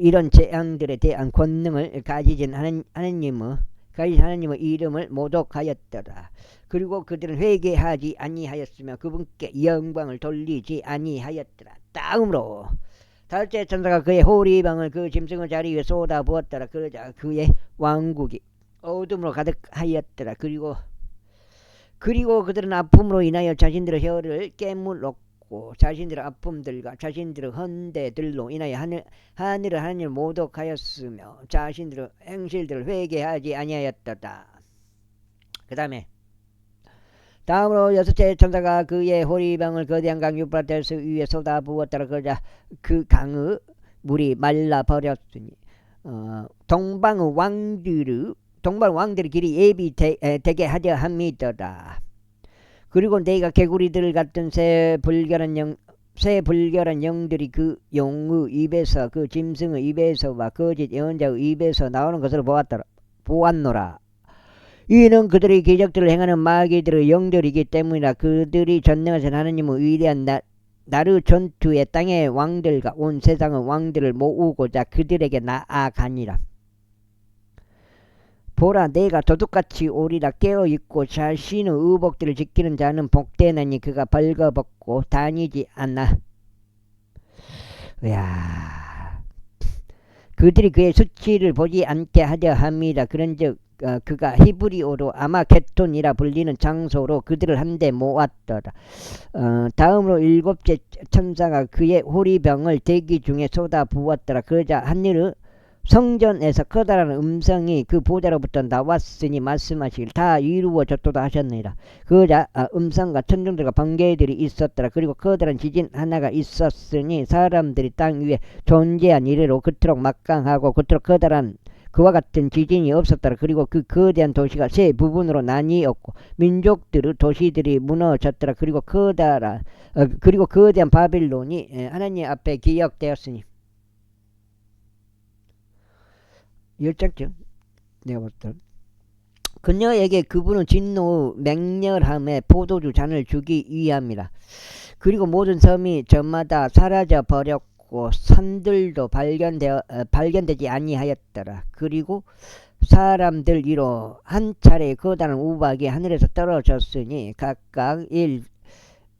이런 재앙들에 대한 권능을 가지신 하나님의 이름을 모독하였더라. 그리고 그들은 회개하지 아니하였으며 그분께 영광을 돌리지 아니하였더라. 다음으로 다섯째 천사가 그의 호리병을 그 짐승의 자리 위에 쏟아 부었더라. 그러자 그의 왕국이 어둠으로 가득하였더라. 그리고 그들은 아픔으로 인하여 자신들의 혀를 깨물었고 자신들의 아픔들과 자신들의 헌대들로 인하여 하늘을 하나님을 모독하였으며 자신들의 행실들을 회개하지 아니하였다. 다음으로 여섯째 천사가 그의 호리병을 거대한 강 유프라테스 위에 쏟아 부었더라. 그러자 그 강의 물이 말라 버렸으니 동방 왕들의 길이 예비되게 하려 함이더라. 그리고 내가 개구리들 같은 새 불결한 영들이 그 용의 입에서 그 짐승의 입에서와 거짓 예언자의 입에서 나오는 것을 보았노라. 이는 그들의 기적들을 행하는 마귀들의 영들이기 때문이라. 그들이 전능하신 하나님의 위대한 나르 전투에 땅의 왕들과 온 세상의 왕들을 모으고자 그들에게 나아가니라. 보라, 내가 도둑같이 오리라. 깨어있고 자신의 의복들을 지키는 자는 복되나니 그가 벌거벗고 다니지 않나. 그들이 그의 수치를 보지 않게 하려 함이라. 그런즉 그가 히브리어로 아마겟돈이라 불리는 장소로 그들을 한데 모았더라. 다음으로 일곱째 천사가 그의 호리병을 대기 중에 쏟아 부었더라. 그러자 하늘의 성전에서 커다란 음성이 그 보좌로부터 나왔으니 말씀하시길 다 이루어졌도다 하셨느니라. 그러자 음성과 천둥들과 번개들이 있었더라. 그리고 커다란 지진 하나가 있었으니 사람들이 땅 위에 존재한 이래로 그토록 막강하고 그토록 커다란 그와 같은 지진이 없었더라. 그리고 그 거대한 도시가 세 부분으로 나뉘었고 민족들의 도시들이 무너졌더라. 그리고 그리고 거대한 바빌론이 하나님 앞에 기억되었으니 열작죠. 내가 볼 때 그녀에게 그분은 진노 맹렬함에 포도주 잔을 주기 위함이라. 그리고 모든 섬이 저마다 사라져 버렸고 산들도 발견되지 아니하였더라. 그리고 사람들 위로 한 차례 거다란 우박이 하늘에서 떨어졌으니 각각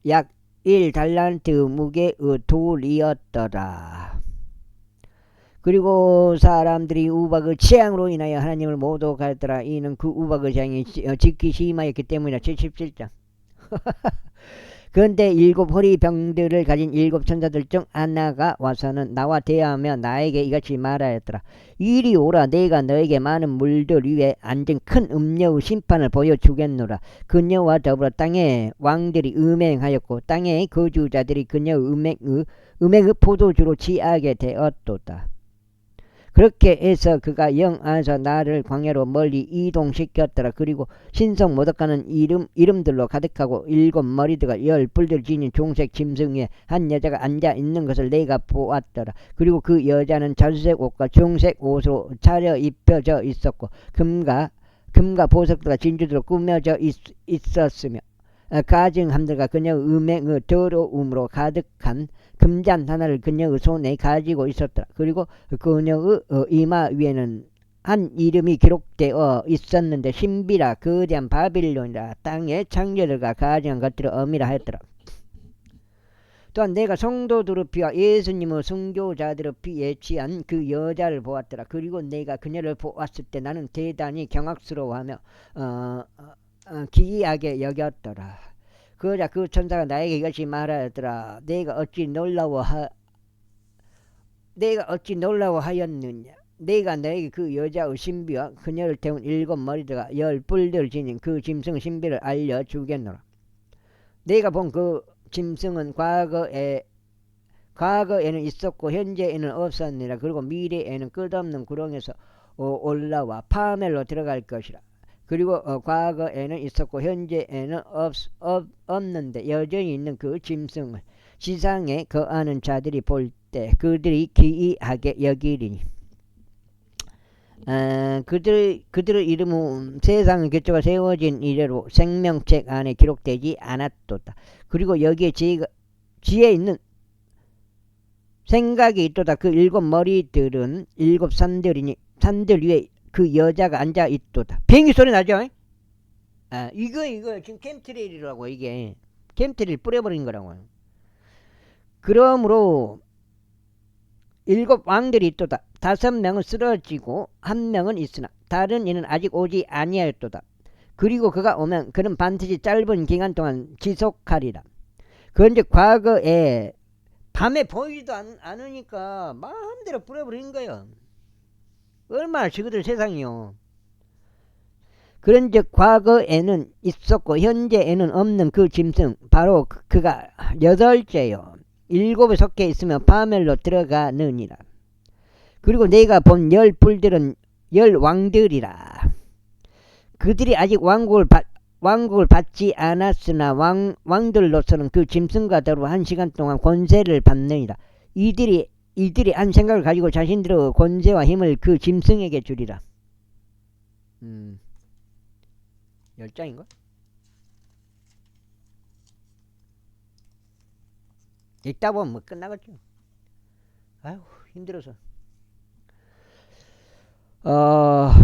약 1달란트 무게의 돌이었더라. 그리고 사람들이 우박의 재앙으로 인하여 하나님을 모독하였더라. 이는 그 우박의 재앙이 지극히 심하였기 때문이라. 77장. 그런데 7허리 병들을 가진 7천사들 중 하나가 와서는 나와 대하며 나에게 이같이 말하였더라. 이리 오라. 내가 너에게 많은 물들 위에 앉은 큰 음녀의 심판을 보여주겠노라. 그녀와 더불어 땅의 왕들이 음행하였고 땅의 거주자들이 그녀의 음행의 포도주로 취하게 되었도다. 그렇게 해서 그가 영 안에서 나를 광야로 멀리 이동시켰더라. 그리고 신성 모독하는 이름들로 가득하고 7머리들과 10뿔들 지닌 종색 짐승 위에 한 여자가 앉아 있는 것을 내가 보았더라. 그리고 그 여자는 자주색 옷과 중색 옷으로 차려 입혀져 있었고 금과 보석들과 진주들로 꾸며져 있었으며 가증함들과 그녀의 음행의 더러움으로 가득한 금잔 하나를 그녀의 손에 가지고 있었더라. 그리고 그녀의 이마 위에는 한 이름이 기록되어 있었는데 신비라 거대한 바빌론이라 땅의 창조들과 가증한 것들을 어미라 하였더라. 또한 내가 성도들의 피와 예수님의 순교자들의 피에 취한 그 여자를 보았더라. 그리고 내가 그녀를 보았을 때 나는 대단히 경악스러워하며 기이하게 여겼더라. 그러자 그 천사가 나에게 이것이 말하였더라. 내가 어찌 놀라워하였느냐. 내가 너에게 그 여자의 신비와 그녀를 태운 7머리들과 10뿔들을 지닌 그 짐승의 신비를 알려주겠노라. 내가 본 그 짐승은 과거에는 있었고 현재에는 없었느니라. 그리고 미래에는 끝없는 구렁에서 올라와 파멸로 들어갈 것이라. 그리고 과거에는 있었고 현재에는 없는데 여전히 있는 그 짐승을 지상에 거하는 자들이 볼 때 그들이 기이하게 여기리니 그들의 이름은 세상의 개초가 세워진 이래로 생명책 안에 기록되지 않았도다. 그리고 여기에 지혜 있는 생각이 있도다. 그 7머리들은 7산들이니 산들 위에 그 여자가 앉아 있도다. 비행기 소리 나죠? 이거 지금 캠트레일이라고. 이게 캠트레일 뿌려버린 거라고. 그러므로 7왕들이 있도다. 5명은 쓰러지고 1명은 있으나 다른 이는 아직 오지 아니하였도다. 그리고 그가 오면 그는 반드시 짧은 기간 동안 지속하리라. 그런데 과거에 밤에 보이지도 않으니까 마음대로 뿌려버린 거예요. 얼마나 저것들 세상이요. 그런즉 과거에는 있었고 현재에는 없는 그 짐승 바로 그가 8째요. 7에 속해 있으며 파멸로 들어가느니라. 그리고 내가 본 10뿔들은 10왕들이라. 그들이 아직 왕국을 받지 않았으나 왕들로서는 그 짐승과 더불어 1시간 동안 권세를 받느니라. 이들이 한 생각을 가지고 자신들의 권세와 힘을 그 짐승에게 주리라. 10장인가? 읽다 보면 뭐 끝나겠죠. 아휴 힘들어서.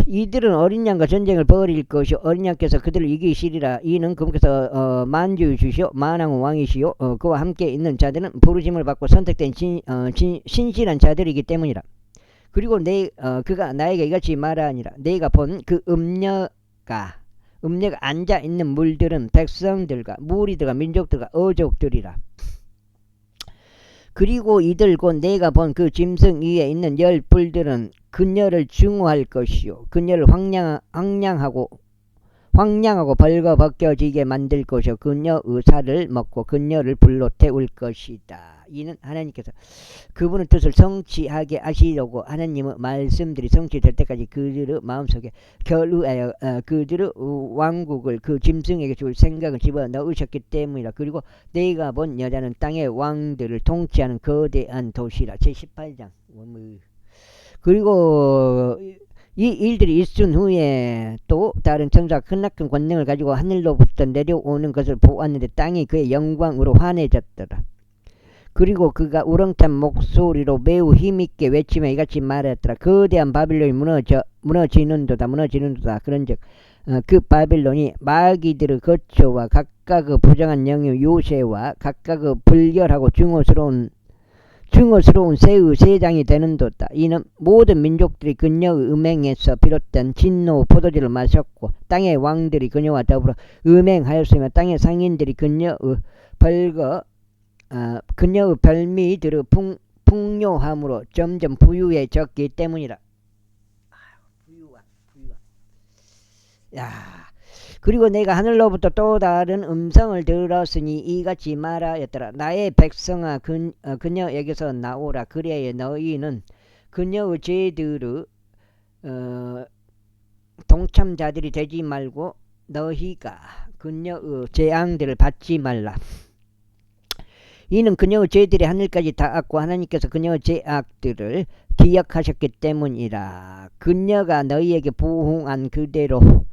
이들은 어린 양과 전쟁을 벌일 것이요 어린 양께서 그들을 이기시리라. 이는 그분께서 만주주시오 만왕의 왕이시요 그와 함께 있는 자들은 부르심을 받고 선택된 신실한 자들이기 때문이라. 그리고 그가 나에게 이같이 말하니라. 내가 본 그 음녀가 앉아 있는 물들은 백성들과 무리들과 민족들과 어족들이라. 그리고 이들 곧 내가 본 그 짐승 위에 있는 열 뿔들은 그녀를 증오할 것이요 그녀를 황량하고 벌거벗겨지게 만들 것이요 그녀 의사를 먹고 그녀를 불로 태울 것이다. 이는 하나님께서 그분의 뜻을 성취하게 하시려고 하나님의 말씀들이 성취될 때까지 그들의 마음속에 결의하여 그들의 왕국을 그 짐승에게 줄 생각을 집어넣으셨기 때문이라. 그리고 내가 본 여자는 땅의 왕들을 통치하는 거대한 도시라. 제18장. 그리고 이 일들이 있은 후에 또 다른 천사가 크나큰 권능을 가지고 하늘로부터 내려오는 것을 보았는데 땅이 그의 영광으로 환해졌더라. 그리고 그가 우렁찬 목소리로 매우 힘있게 외치며 이같이 말했더라. 거대한 바빌론이 무너지는도다. 그런즉 그 바빌론이 마귀들의 거처와 각각의 부정한 영의 요새와 각각의 불결하고 증오스러운 새의 세장이 되는도다. 이는 모든 민족들이 그녀의 음행에서 비롯된 진노 포도주를 마셨고 땅의 왕들이 그녀와 더불어 음행하였으며 땅의 상인들이 그녀의 별미들의 풍요함으로 점점 부유해졌기 때문이라. 부유한. 야. 그리고 내가 하늘로부터 또 다른 음성을 들었으니 이같이 말하였더라. 나의 백성아 그녀에게서 나오라. 그래야 너희는 그녀의 죄들의 동참자들이 되지 말고 너희가 그녀의 재앙들을 받지 말라. 이는 그녀의 죄들이 하늘까지 닿았고 하나님께서 그녀의 죄악들을 기억하셨기 때문이라. 그녀가 너희에게 부응한 그대로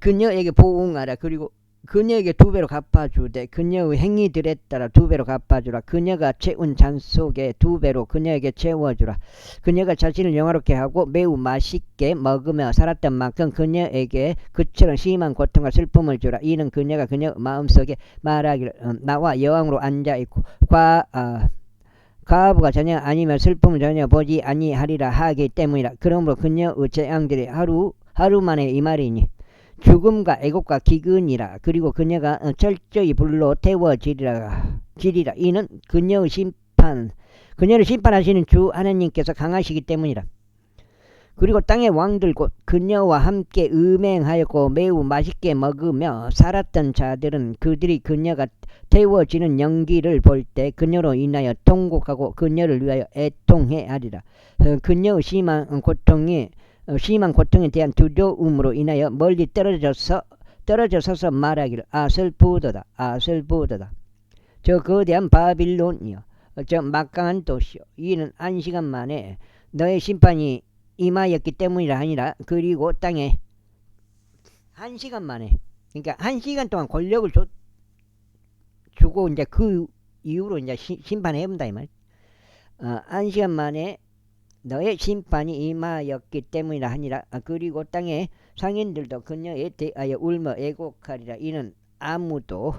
그녀에게 보응하라. 그리고 그녀에게 2배로 갚아주되 그녀의 행위들에 따라 2배로 갚아주라. 그녀가 채운 잔 속에 2배로 그녀에게 채워주라. 그녀가 자신을 영화롭게 하고 매우 맛있게 먹으며 살았던 만큼 그녀에게 그처럼 심한 고통과 슬픔을 주라. 이는 그녀가 그녀 마음속에 말하기를 나와 여왕으로 앉아있고 과부가 전혀 아니면 슬픔을 전혀 보지 아니하리라 하기 때문이라. 그러므로 그녀의 재앙들이 하루 만에 이 말이니 죽음과 애곡과 기근이라. 그리고 그녀가 철저히 불로 태워지리라. 이는 그녀를 심판하시는 주 하나님께서 강하시기 때문이라. 그리고 땅의 왕들 곧 그녀와 함께 음행하였고 매우 맛있게 먹으며 살았던 자들은 그들이 그녀가 태워지는 연기를 볼 때 그녀로 인하여 통곡하고 그녀를 위하여 애통해하리라. 그녀의 심한 고통에 대한 두려움으로 인하여 멀리 떨어져서서 말하기를 슬프도다. 저 거대한 바빌론이여, 저 막강한 도시여, 이는 1시간 만에 너의 심판이 임하였기 때문이라 하니라. 그리고 땅에 1시간 만에, 그러니까 1시간 동안 권력을 주고 이제 그 이후로 이제 심판해본다 이 말. 1시간 만에 너의 심판이 임하였기 때문이라 하니라. 그리고 땅의 상인들도 그녀에 대하여 울며 애곡하리라. 이는 아무도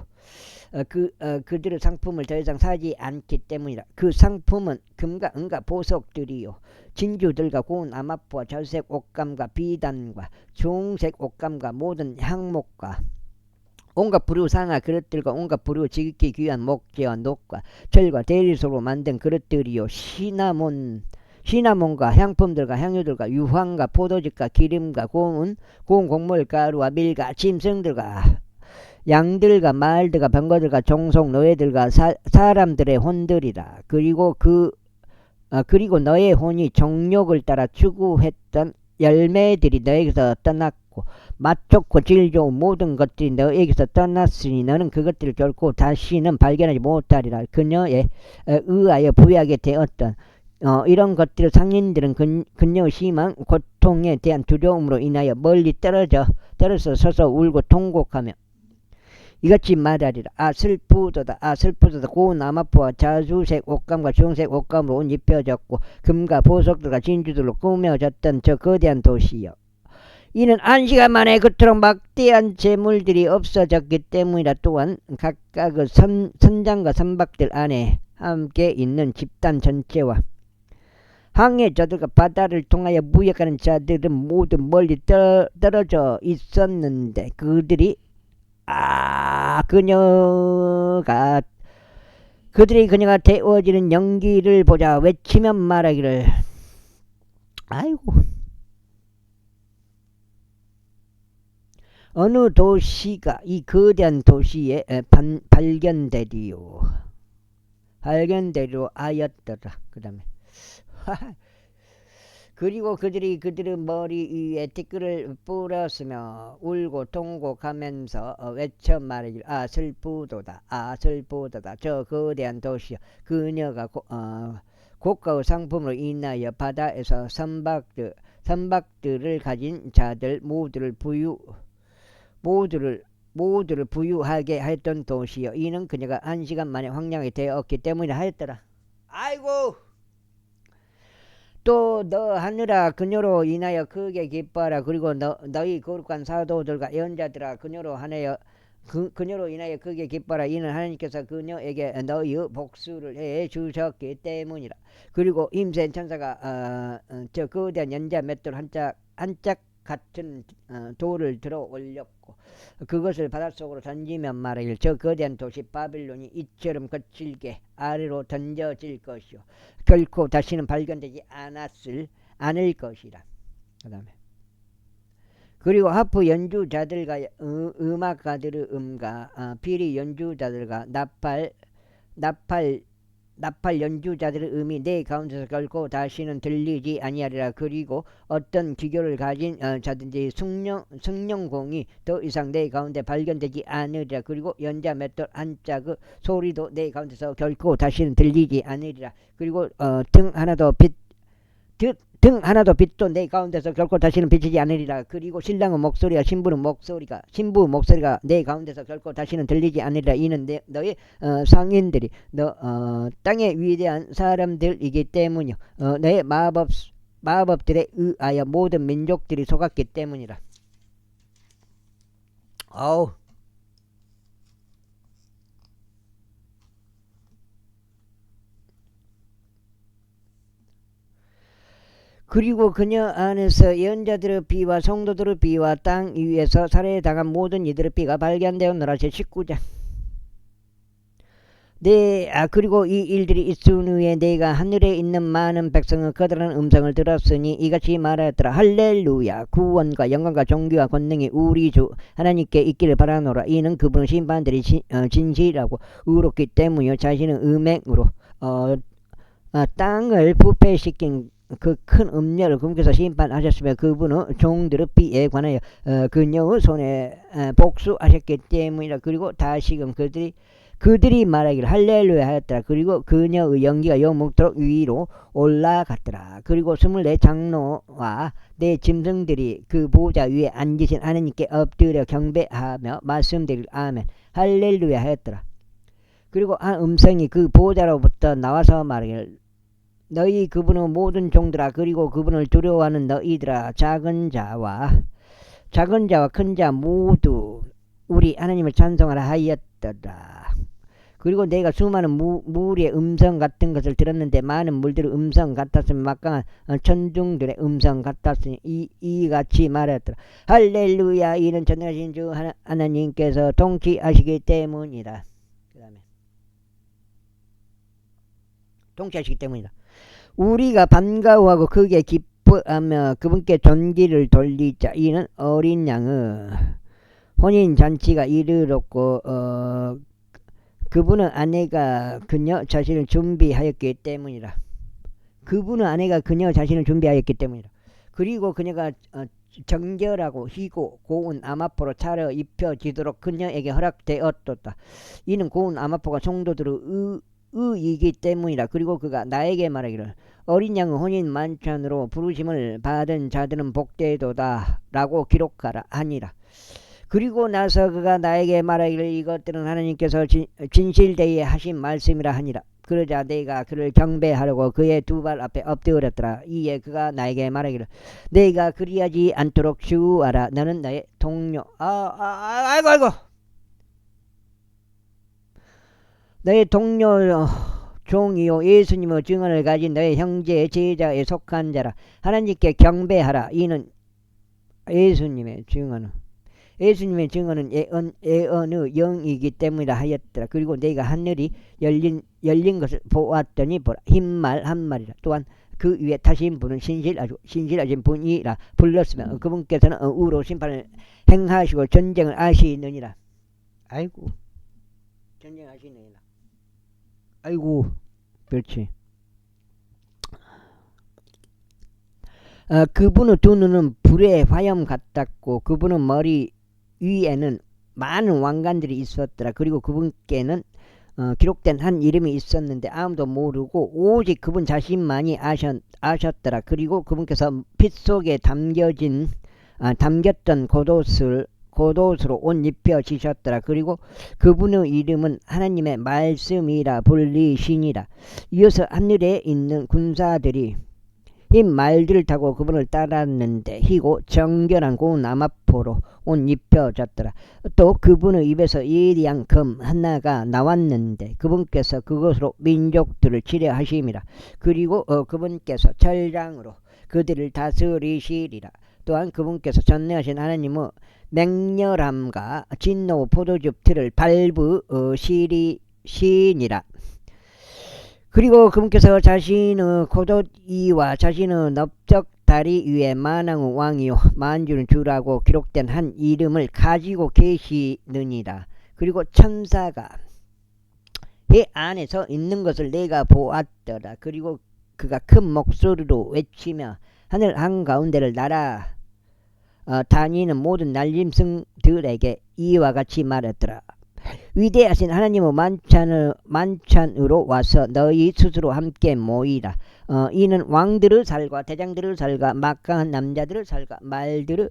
그들의 상품을 더 이상 사지 않기 때문이라. 그 상품은 금과 은과 보석들이요, 진주들과 고운 아마포와 절색 옷감과 비단과 종색 옷감과 모든 향목과 온갖 불우 상아 그릇들과 온갖 불우 지극히 귀한 목재와 녹과 철과 대리석으로 만든 그릇들이요, 시나몬과 향품들과 향유들과 유황과 포도즙과 기름과 고운 곡물 가루와 밀과 짐승들과 양들과 말들과 병거들과 종속 노예들과 사람들의 혼들이라. 그리고 너의 혼이 정욕을 따라 추구했던 열매들이 너에게서 떠났고 맛 좋고 질 좋은 모든 것들이 너에게서 떠났으니 너는 그것들을 결코 다시는 발견하지 못하리라. 그녀에 의하여 부유하게 되었던 이런 것들을 상인들은 그녀의 심한 고통에 대한 두려움으로 인하여 멀리 떨어져 서서 울고 통곡하며 이같이 말하리라. 슬프도다. 고운 아마포와 자주색 옷감과 주홍색 옷감으로 옷 입혀졌고 금과 보석들과 진주들로 꾸며졌던 저 거대한 도시여, 이는 1시간 만에 그토록 막대한 재물들이 없어졌기 때문이라. 또한 각각의 선장과 선박들 안에 함께 있는 집단 전체와 항해 자들과 바다를 통하여 무역하는 자들은 모두 멀리 떨어져 있었는데 그들이 그녀가 태워지는 연기를 보자 외치면 말하기를 아이고 어느 도시가 이 거대한 도시에 발견되리요. 발견되리로 하였더라. 그 다음에 그리고 그들이 그들의 머리 위에 티끌을 뿌렸으며 울고 통곡하면서 외쳐 말하기를 아 슬프도다 아 슬프도다 저 거대한 도시여 그녀가 고가의 상품으로 인하여 바다에서 선박들을 가진 자들 모두를 부유하게 했던 도시여 이는 그녀가 1시간 만에 황량하게 되었기 때문에 하였더라. 아이고 또 너 하늘아 그녀로 인하여 크게 기뻐하라. 그리고 너희 거룩한 사도들과 예언자들아 그녀로 인하여 크게 기뻐하라. 이는 하나님께서 그녀에게 너희의 복수를 해 주셨기 때문이라. 그리고 임센 천사가 저 거대한 연자 맷돌 한짝 같은 돌을 들어 올렸고 그것을 바닷속으로 던지면 말하길 저 거대한 도시 바빌론이 이처럼 거칠게 아래로 던져질 것이요 결코 다시는 발견되지 않을 것이라. 그 다음에 그리고 하프 연주자들과 음악가들의 음과 피리 연주자들과 나팔 연주자들의 음이 내 가운데서 결코 다시는 들리지 아니하리라. 그리고 어떤 기교를 가진 자든지 승령공이 더 이상 내 가운데 발견되지 않으리라. 그리고 연자 맷돌 한 짝의 소리도 내 가운데서 결코 다시는 들리지 않으리라. 그리고 등 하나도 빛도 내 가운데서 결코 다시는 비치지 않으리라. 그리고 신랑의 목소리와 신부의 목소리가 내 가운데서 결코 다시는 들리지 않으리라. 이는 너의 상인들이 땅의 위대한 사람들이기 때문이요 너의 마법들에 의하여 모든 민족들이 속았기 때문이라. 어우 그리고 그녀 안에서 예언자들의 피와 성도들의 피와 땅 위에서 살해당한 모든 이들의 피가 발견되었노라. 제19장 그리고 이 일들이 있은 후에 내가 하늘에 있는 많은 백성의 커다란 음성을 들었으니 이같이 말하였더라. 할렐루야 구원과 영광과 존귀와 권능이 우리 주 하나님께 있기를 바라노라. 이는 그분의 심판들이 진실하고 의롭기 때문이요 자신의 음행으로 땅을 부패시킨 그 큰 음녀를 굶겨서 심판하셨으며 그분은 종들의 피에 관하여 그녀의 손에 복수하셨기 때문이라. 그리고 다시금 그들이 말하기를 할렐루야 하였더라. 그리고 그녀의 연기가 영목도록 위로 올라갔더라. 그리고 24장로와 내 짐승들이 그 보좌 위에 앉으신 하나님께 엎드려 경배하며 말씀드릴 아멘 할렐루야 하였더라. 그리고 한 음성이 그 보좌로부터 나와서 말하기를 너희 그분의 모든 종들아 그리고 그분을 두려워하는 너희들아 작은 자와 큰 자 모두 우리 하나님을 찬송하라 하였더라. 그리고 내가 수많은 무리의 음성 같은 것을 들었는데 많은 물들의 음성 같았으며 막강한 천둥들의 음성 같았으니 이같이 말했더라. 할렐루야 이는 전능하신 주 하나님께서 통치하시기 때문이다. 그 다음에 통치하시기 때문이다. 우리가 반가워하고 크게 기뻐하며 그분께 존귀를 돌리자. 이는 어린 양의 혼인잔치가 이르렀고 그분의 아내가 그녀 자신을 준비하였기 때문이라. 그분의 아내가 그녀 자신을 준비하였기 때문이라. 그리고 그녀가 정결하고 희고 고운 암화포로 차려 입혀지도록 그녀에게 허락되었도다. 이는 고운 암화포가 성도들의 의이기 때문이라. 그리고 그가 나에게 말하기를 어린 양의 혼인 만찬으로 부르심을 받은 자들은 복되도다 라고 기록하라 하니라. 그리고 나서 그가 나에게 말하기를 이것들은 하나님께서 진실되이 하신 말씀이라 하니라. 그러자 내가 그를 경배하려고 그의 두 발 앞에 엎드렸더라. 이에 그가 나에게 말하기를 내가 그리하지 않도록 주의하라. 너는 나의 동료 아이고 너의 동료 종이요 예수님의 증언을 가진 너의 형제 제자에 속한 자라. 하나님께 경배하라. 이는 예수님의 증언은 예수님의 증언은 예언의 영이기 때문이라 하였더라. 그리고 내가 하늘이 열린 것을 보았더니 보라, 흰말 한 마리라. 또한 그 위에 타신 분은 신실하신 분이라 불렀으며 그분께서는 우로 심판을 행하시고 전쟁을 하시느니라. 아이고, 전쟁하시느니라. 아이고, 그렇지. 그분의 두 눈은 불의 화염 같았고 그분의 머리 위에는 많은 왕관들이 있었더라. 그리고 그분께는 기록된 한 이름이 있었는데 아무도 모르고 오직 그분 자신만이 아셨더라. 그리고 그분께서 빛 속에 담겼던 겉옷으로 옷 입혀지셨더라. 그리고 그분의 이름은 하나님의 말씀이라 불리시니라. 이어서 하늘에 있는 군사들이 흰 말들을 타고 그분을 따랐는데 희고 정결한 고운 나마포로 옷 입혀졌더라. 또 그분의 입에서 예리한 금 하나가 나왔는데 그분께서 그것으로 민족들을 치려하심이라. 그리고 그분께서 철장으로 그들을 다스리시리라. 또한 그분께서 전능하신 하나님의 맹렬함과 진노 포도즙 틀을 밟으시니라. 그리고 그분께서 자신의 겉옷이와 자신의 넓적다리 위에 만왕의 왕이요 만주는 주라고 기록된 한 이름을 가지고 계시느니라. 그리고 천사가 해 안에서 있는 것을 내가 보았더라. 그리고 그가 큰 목소리로 외치며 하늘 한가운데를 날아 다니는 모든 날짐승들에게 이와 같이 말했더라. 위대하신 하나님의 만찬으로 와서 너희 스스로 함께 모이라. 이는 왕들의 살과 대장들의 살과 막강한 남자들의 살과 말들의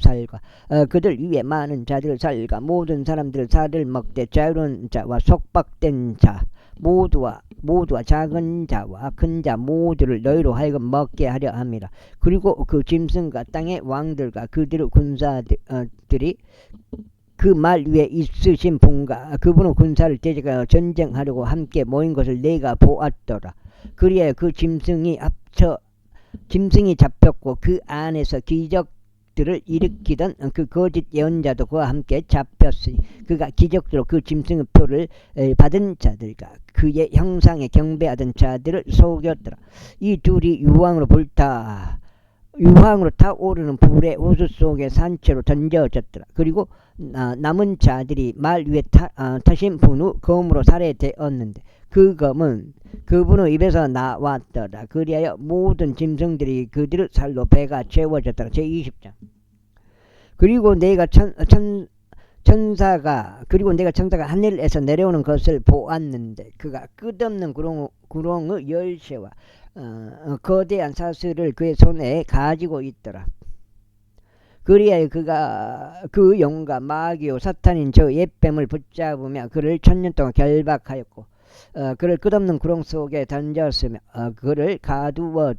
살과 그들 위에 많은 자들의 살과 모든 사람들의 살을 먹되 자유로운 자와 속박된 자 모두와 작은 자와 큰 자 모두를 너희로 하여금 먹게 하려 함이라. 그리고 그 짐승과 땅의 왕들과 그들의 군사들이 그 말 위에 있으신 분과 그분의 군사를 대적하여 전쟁하려고 함께 모인 것을 내가 보았더라. 그리하여 그 짐승이 잡혔고 그 안에서 기적들을 일으키던 그 거짓 예언자도 그와 함께 잡혔으니 그가 기적으로 그 짐승의 표를 받은 자들과 그의 형상에 경배하던 자들을 속였더라. 이 둘이 유황으로 타오르는 불의 호수 속에 산채로 던져졌더라. 그리고 남은 자들이 말 위에 타신 분의 검으로 살해되었는데 그 검은 그분의 입에서 나왔더라. 그리하여 모든 짐승들이 그들의 살로 배가 채워졌더라. 제20장. 그리고 내가 천사가 하늘에서 내려오는 것을 보았는데 그가 끝없는 구렁의 열쇠와 거대한 사슬을 그의 손에 가지고 있더라. 그리하여 그가 그 영과 마귀요 사탄인 저 옛뱀을 붙잡으며 그를 1000년 동안 결박하였고 그를 끝없는 구렁 속에 던졌으며 그를 가두어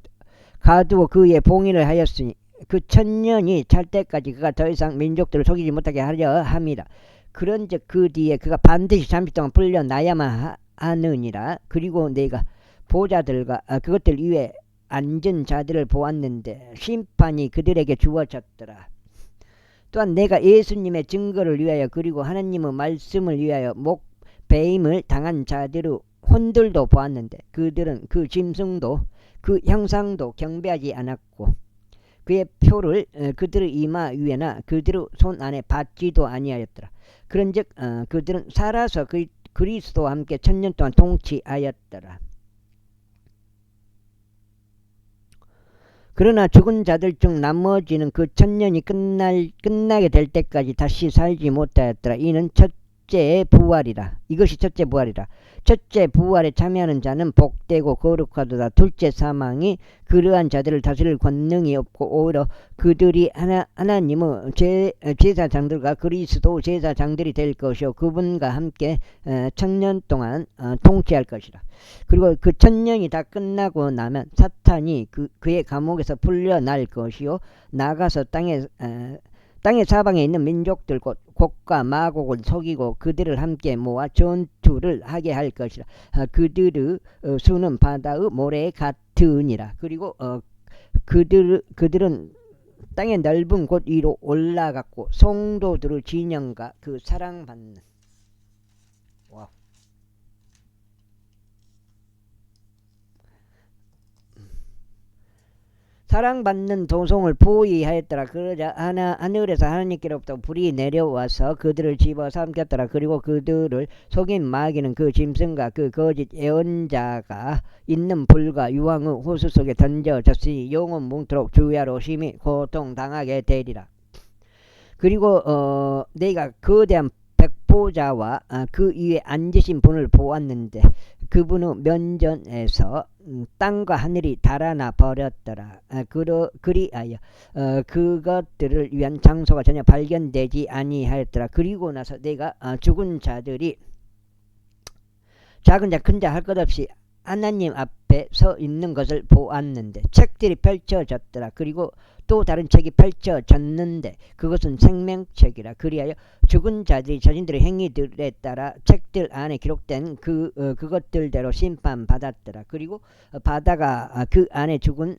그의 봉인을 하였으니 그 1000년이 찰 때까지 그가 더 이상 민족들을 속이지 못하게 하려 함이라. 그런즉 그 뒤에 그가 반드시 잠시 동안 풀려나야만 하느니라. 그리고 내가 보좌들과 그것들 위에 앉은 자들을 보았는데 심판이 그들에게 주어졌더라. 또한 내가 예수님의 증거를 위하여 그리고 하나님의 말씀을 위하여 배임을 당한 자들의 혼들도 보았는데 그들은 그 짐승도 그 형상도 경배하지 않았고 그의 표를 그들의 이마 위에나 그들의 손 안에 받지도 아니하였더라. 그런즉 그들은 살아서 그리스도와 함께 1000년 동안 통치하였더라. 그러나 죽은 자들 중 나머지는 그 1000년이 끝나게 될 때까지 다시 살지 못하였더라. 이는 첫째 부활이라. 이것이 첫째 부활이라. 첫째 부활에 참여하는 자는 복되고 거룩하도다. 둘째 사망이 그러한 자들을 다스릴 권능이 없고 오히려 그들이 하나님의 제사장들과 그리스도 제사장들이 될 것이요 그분과 함께 1000년 동안 통치할 것이라. 그리고 그 1000년이 다 끝나고 나면 사탄이 그의 감옥에서 풀려날 것이요 나가서 땅의 사방에 있는 민족들 곧 곡과 마곡을 속이고 그들을 함께 모아 전투를 하게 할 것이라. 그들의 수는 바다의 모래 같으니라. 그리고 그들은 땅의 넓은 곳 위로 올라갔고 성도들의 진영과 그 사랑받는 와. 사랑받는 도성을 포위하였더라. 그러자 하늘에서 하나님께로부터 불이 내려와서 그들을 집어삼켰더라. 그리고 그들을 속인 마귀는 그 짐승과 그 거짓 예언자가 있는 불과 유황의 호수 속에 던져졌으니 영원 뭉토록 주야로 심히 고통당하게 되리라. 그리고 내가 거대한 백보자와 그 위에 앉으신 분을 보았는데 그분의 면전에서 땅과 하늘이 달아나 버렸더라. 그리하여 그것들을 위한 장소가 전혀 발견되지 아니하였더라. 그리고 나서 내가 죽은 자들이 작은 자 큰 자 할 것 없이 하나님 앞에 서 있는 것을 보았는데 책들이 펼쳐졌더라. 그리고 또 다른 책이 펼쳐졌는데 그것은 생명책이라. 그리하여 죽은 자들이 자신들의 행위들에 따라 책들 안에 기록된 그것들대로 심판받았더라. 그리고 바다가 그 안에 죽은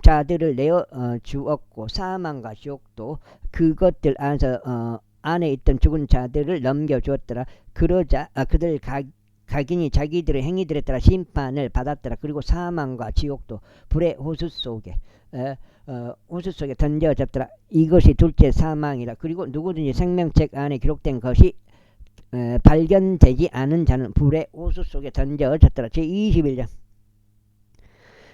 자들을 내어 주었고 사망과 지옥도 그것들 안에서 안에 있던 죽은 자들을 넘겨주었더라. 그러자 그들 각인이 자기들의 행위들에 따라 심판을 받았더라. 그리고 사망과 지옥도 불의 호수 속에 던져졌더라. 이것이 둘째 사망이라. 그리고 누구든지 생명책 안에 기록된 것이 발견되지 않은 자는 불의 호수 속에 던져졌더라. 제21장.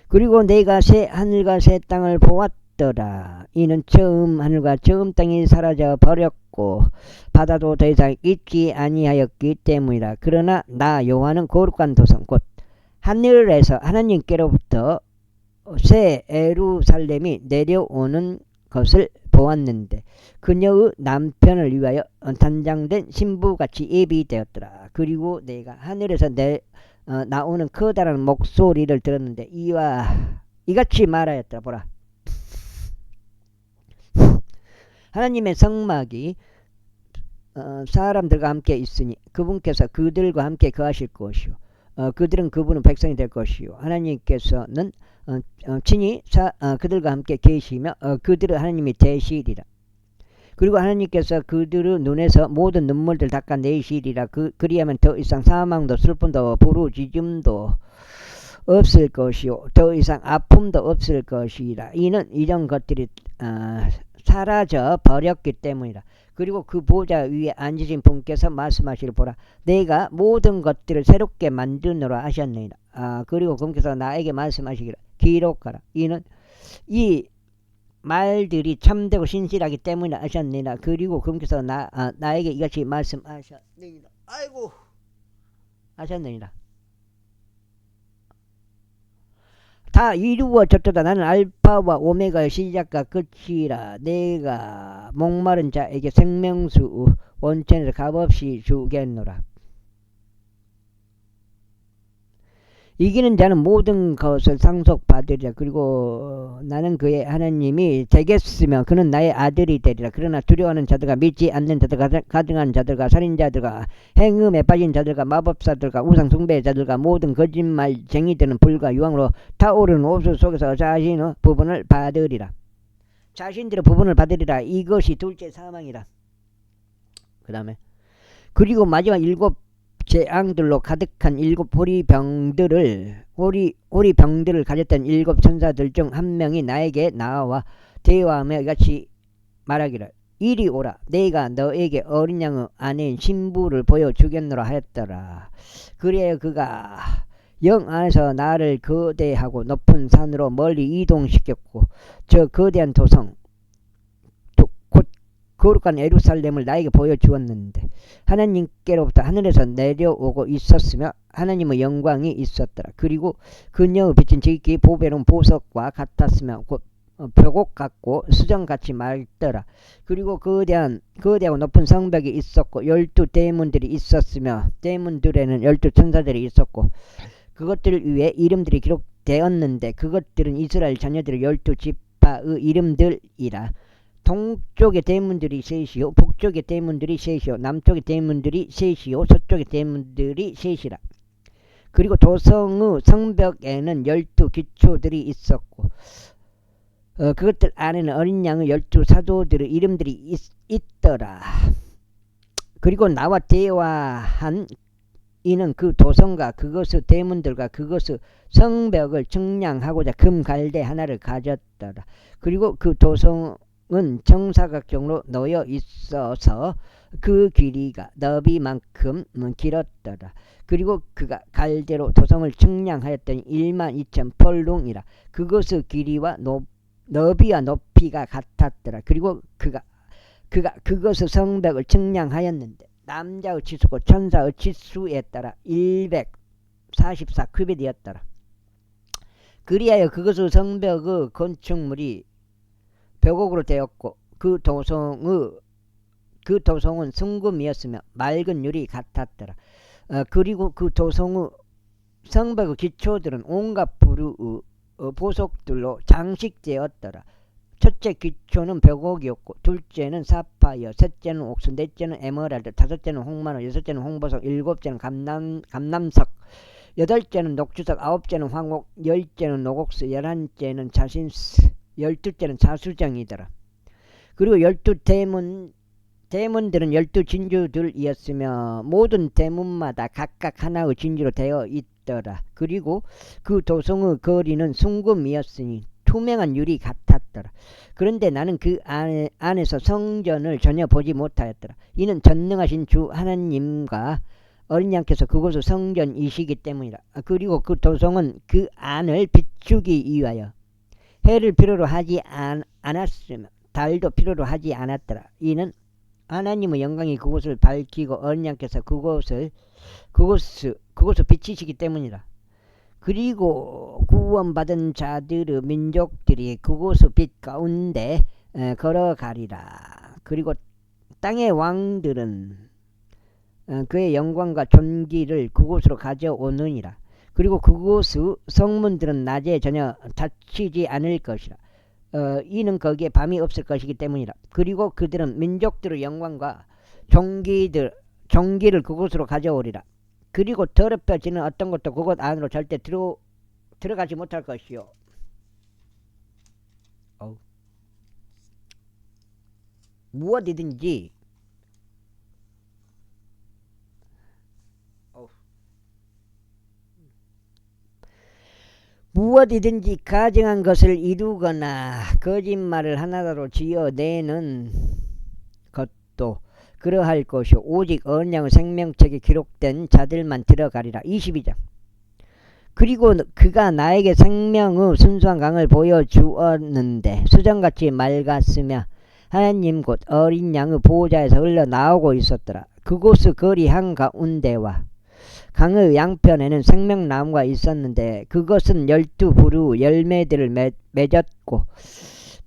그리고 내가 새 하늘과 새 땅을 보았더라. 이는 처음 하늘과 처음 땅이 사라져 버렸고 바다도 더 이상 있지 아니하였기 때문이라. 그러나 나 여호와는 거룩한 도성 곧 하늘에서 하나님께로부터 새 예루살렘이 내려오는 것을 보았는데 그녀의 남편을 위하여 단장된 신부같이 예비되었더라. 그리고 내가 하늘에서 나오는 커다란 목소리를 들었는데 이같이 말하였더라. 보라, 하나님의 성막이 사람들과 함께 있으니 그분께서 그들과 함께 거하실 것이요 그들은 그분의 백성이 될 것이요 하나님께서는 친히 그들과 함께 계시며 그들은 하나님이 되시리라. 그리고 하나님께서 그들의 눈에서 모든 눈물들 닦아내시리라. 그리하면 더 이상 사망도 슬픔도 부르짖음도 없을 것이요 더 이상 아픔도 없을 것이라. 이는 이런 것들이 사라져 버렸기 때문이라. 그리고 그 보좌 위에 앉으신 분께서 말씀하시를 보라, 내가 모든 것들을 새롭게 만드노라 하셨느니라. 그리고 그분께서 나에게 말씀하시기를 기록하라. 이는 이 말들이 참되고 신실하기 때문에 하셨느니라. 그리고 그분께서 나에게 이같이 말씀하셨느니라. 아이고 하셨느니라. 다 이루어졌도다. 나는 알파와 오메가의 시작과 끝이라. 내가 목마른 자에게 생명수 원천에서 값없이 주겠노라. 이기는 자는 모든 것을 상속받으리라. 그리고 나는 그의 하나님이 되겠으며 그는 나의 아들이 되리라. 그러나 두려워하는 자들과 믿지 않는 자들과 가증한 자들과 살인자들과 행음에 빠진 자들과 마법사들과 우상 숭배자들과 모든 거짓말쟁이들은 불과 유황으로 타오르는 호수 속에서 자신의 부분을 받으리라. 자신들의 부분을 받으리라. 이것이 둘째 사망이라. 그 다음에 그리고 마지막 일곱 재앙들로 가득한 일곱 호리병들을 가졌던 일곱 천사들 중 한 명이 나에게 나와 대화하며 이같이 말하기를 이리 오라. 내가 너에게 어린 양의 아내인 신부를 보여주겠노라 하였더라. 그래야 그가 영 안에서 나를 거대하고 높은 산으로 멀리 이동시켰고 저 거대한 도성 곧 거룩한 예루살렘을 나에게 보여주었는데 하나님께로부터 하늘에서 내려오고 있었으며 하나님의 영광이 있었더라. 그리고 그녀의 빛은 지극히 보배로운 보석과 같았으며 곧 벽옥 같고 수정같이 맑더라. 그리고 거대하고 높은 성벽이 있었고 12 대문들이 있었으며 대문들에는 12 천사들이 있었고 그것들 위에 이름들이 기록되었는데 그것들은 이스라엘 자녀들의 12지파의 이름들이라. 동쪽의 대문들이 셋이요 북쪽의 대문들이 셋이요 남쪽의 대문들이 셋이요 서쪽의 대문들이 셋이라. 그리고 도성의 성벽에는 12 기초들이 있었고 그것들 안에는 어린 양의 12사도들의 이름들이 있더라. 그리고 나와 대화한 이는 그 도성과 그것의 대문들과 그것의 성벽을 측량하고자 금갈대 하나를 가졌더라. 그리고 그 도성은 정사각형으로 놓여 있어서 그 길이가 너비만큼 길었더라. 그리고 그가 갈대로 도성을 측량하였더니 12,000 펄룽이라. 그것의 길이와 너비와 높이가 같았더라. 그리고 그가 그것의 성벽을 측량하였는데 남자의 치수고 천사의 치수에 따라 144 큐빗이었더라. 그리하여 그것의 성벽의 건축물이 벽옥으로 되었고 그 도성은 순금이었으며 맑은 유리 같았더라. 그리고 그 도성의 성벽의 기초들은 온갖 부류의 보석들로 장식되었더라. 첫째 기초는 벽옥이었고 둘째는 사파이어, 셋째는 옥수, 넷째는 에메랄드, 다섯째는 홍마노, 여섯째는 홍보석, 일곱째는 감남석, 여덟째는 녹주석, 아홉째는 황옥, 열째는 노곡수, 열한째는 자신스, 열두째는 자수정이더라. 그리고 12대문들은 12진주들이었으며 모든 대문마다 각각 하나의 진주로 되어 있더라. 그리고 그 도성의 거리는 순금이었으니 투명한 유리 같았더라. 그런데 나는 그 안에서 성전을 전혀 보지 못하였더라. 이는 전능하신 주 하나님과 어린 양께서 그곳의 성전이시기 때문이라. 그리고 그 도성은 그 안을 비추기 위하여 해를 필요로 하지 않았으며 달도 필요로 하지 않았더라. 이는 하나님의 영광이 그곳을 밝히고 어린 양께서 그곳을 비치시기 때문이라. 그리고 구원받은 자들의 민족들이 그곳의 빛 가운데 걸어가리라. 그리고 땅의 왕들은 그의 영광과 존귀를 그곳으로 가져오느니라. 그리고 그곳의 성문들은 낮에 전혀 닫히지 않을 것이라. 이는 거기에 밤이 없을 것이기 때문이라. 그리고 그들은 민족들의 영광과 존귀를 그곳으로 가져오리라. 그리고 더럽혀지는 어떤 것도 그곳 안으로 절대 들어가지 못할 것이요. 무엇이든지 가증한 것을 이루거나 거짓말을 하나로 지어내는 것도 그러할 것이요 오직 어린 양의 생명책에 기록된 자들만 들어가리라. 22장. 그리고 그가 나에게 생명의 순수한 강을 보여주었는데 수정같이 맑았으며 하나님 곧 어린 양의 보호자에서 흘러나오고 있었더라. 그곳의 거리 한가운데와 강의 양편에는 생명나무가 있었는데 그것은 12부류 열매들을 맺었고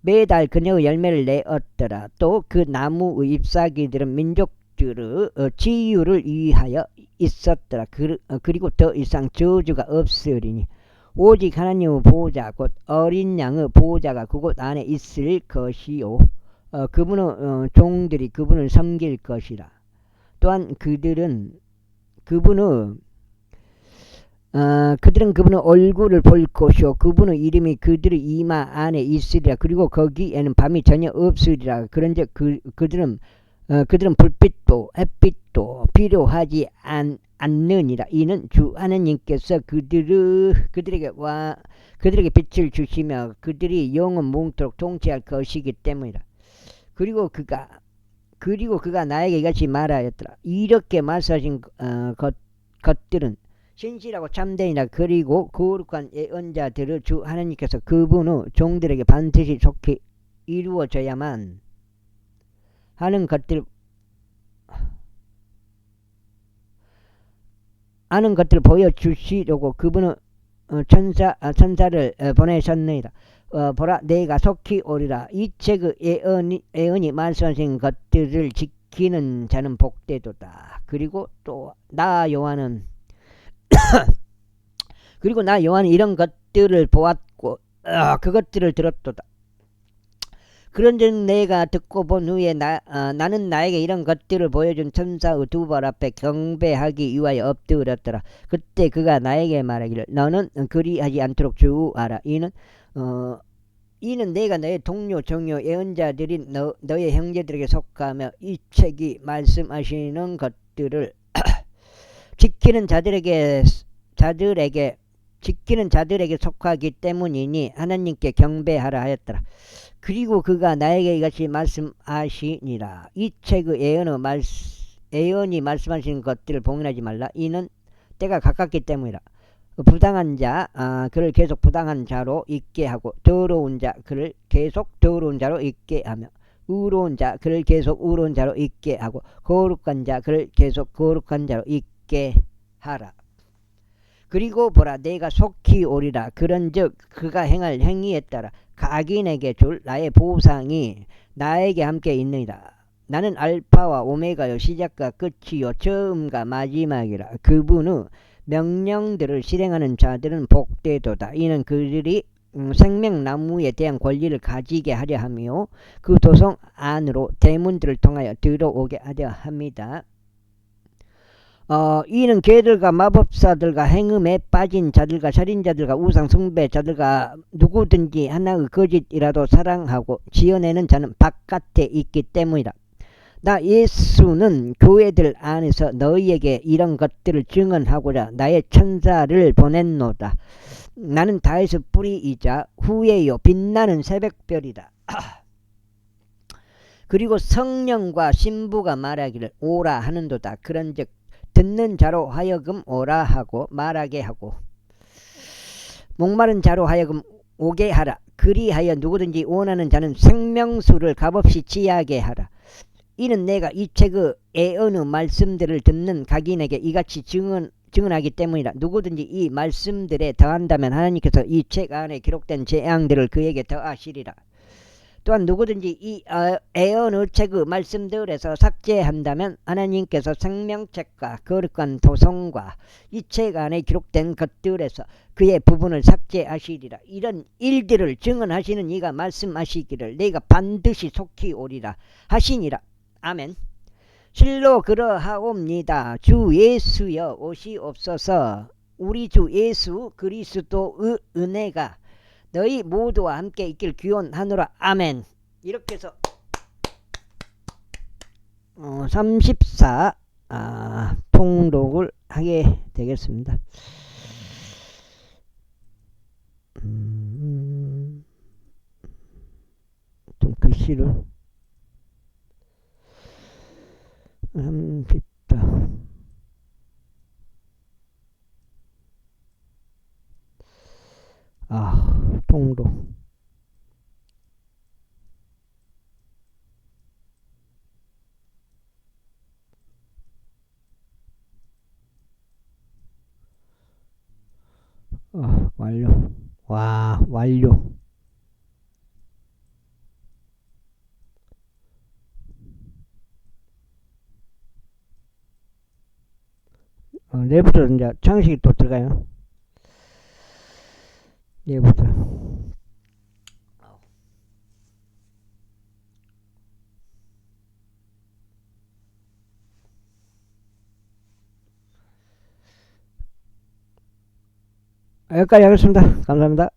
매달 그녀의 열매를 내었더라. 또 그 나무의 잎사귀들은 민족들의 치유를 위하여 있었더라. 그리고 더 이상 저주가 없으리니 오직 하나님의 보호자 곧 어린 양의 보호자가 그곳 안에 있을 것이요 그분의 종들이 그분을 섬길 것이라. 또한 그들은 그분의 얼굴을 볼 것이요 그분의 이름이 그들의 이마 안에 있으리라. 그리고 거기에는 밤이 전혀 없으리라. 그런즉 그들은 불빛도 햇빛도 필요하지 않느니라. 이는 주 하나님께서 그들에게 빛을 주시며 그들이 영원 몽토록 통치할 것이기 때문이라. 그리고 그가 나에게 이같이 말하였더라. 이렇게 말씀하신 것들은 신실하고 참되니라. 그리고 거룩한 예언자들을 주 하나님께서 그분의 종들에게 반드시 좋게 이루어져야만 하는 것들을 보여주시려고 그분의 천사를 보내셨느니라. 보라 내가 속히 오리라. 이 책의 예언이 말씀하신 것들을 지키는 자는 복되도다. 그리고 또 나 요한은 이런 것들을 보았고 그것들을 들었도다. 그런즉 내가 듣고 본 후에 나는 나에게 이런 것들을 보여준 천사의 두 발 앞에 경배하기 위하여 엎드렸더라. 그때 그가 나에게 말하기를 너는 그리하지 않도록 주의하라. 이는 이는 내가 너의 동료, 정요, 예언자들인 너의 형제들에게 속하며 이 책이 말씀하시는 것들을 지키는 자들에게 속하기 때문이니 하나님께 경배하라 하였더라. 그리고 그가 나에게 이같이 말씀하시니라. 이 책의 예언이 말씀하시는 것들을 봉인하지 말라. 이는 때가 가깝기 때문이라. 부당한 자 그를 계속 부당한 자로 있게 하고 더러운 자 그를 계속 더러운 자로 있게 하며 의로운 자 그를 계속 의로운 자로 있게 하고 거룩한 자 그를 계속 거룩한 자로 있게 하라. 그리고 보라 내가 속히 오리라. 그런즉 그가 행할 행위에 따라 각인에게 줄 나의 보상이 나에게 함께 있느니라. 나는 알파와 오메가요 시작과 끝이요 처음과 마지막이라. 그분의 명령들을 실행하는 자들은 복되도다. 이는 그들이 생명나무에 대한 권리를 가지게 하려 하며 그 도성 안으로 대문들을 통하여 들어오게 하려 합니다. 이는 개들과 마법사들과 행음에 빠진 자들과 살인자들과 우상 숭배자들과 누구든지 하나의 거짓이라도 사랑하고 지어내는 자는 바깥에 있기 때문이다. 나 예수는 교회들 안에서 너희에게 이런 것들을 증언하고자 나의 천사를 보냈노다. 나는 다윗의 뿌리이자 후예요 빛나는 새벽별이다. 그리고 성령과 신부가 말하기를 오라 하는도다. 그런즉 듣는 자로 하여금 오라 하고 말하게 하고 목마른 자로 하여금 오게 하라. 그리하여 누구든지 원하는 자는 생명수를 값없이 취하게 하라. 이는 내가 이 책의 예언의 말씀들을 듣는 각인에게 이같이 증언하기 때문이라. 누구든지 이 말씀들에 더한다면 하나님께서 이 책 안에 기록된 재앙들을 그에게 더하시리라. 또한 누구든지 이 예언의 책의 말씀들에서 삭제한다면 하나님께서 생명책과 거룩한 도성과 이 책 안에 기록된 것들에서 그의 부분을 삭제하시리라. 이런 일들을 증언하시는 이가 말씀하시기를 내가 반드시 속히 오리라 하시니라. 아멘. 실로 그러하옵니다. 주 예수여 오시옵소서. 우리 주 예수 그리스도의 은혜가 너희 모두와 함께 있길 기원하노라. 아멘. 이렇게 해서 34 통독을 하게 되겠습니다. 좀 글씨를 34 통독 완료. 와 완료. 내부터 이제 장식이 또 들어가요. 내부터 여기까지 하겠습니다. 감사합니다.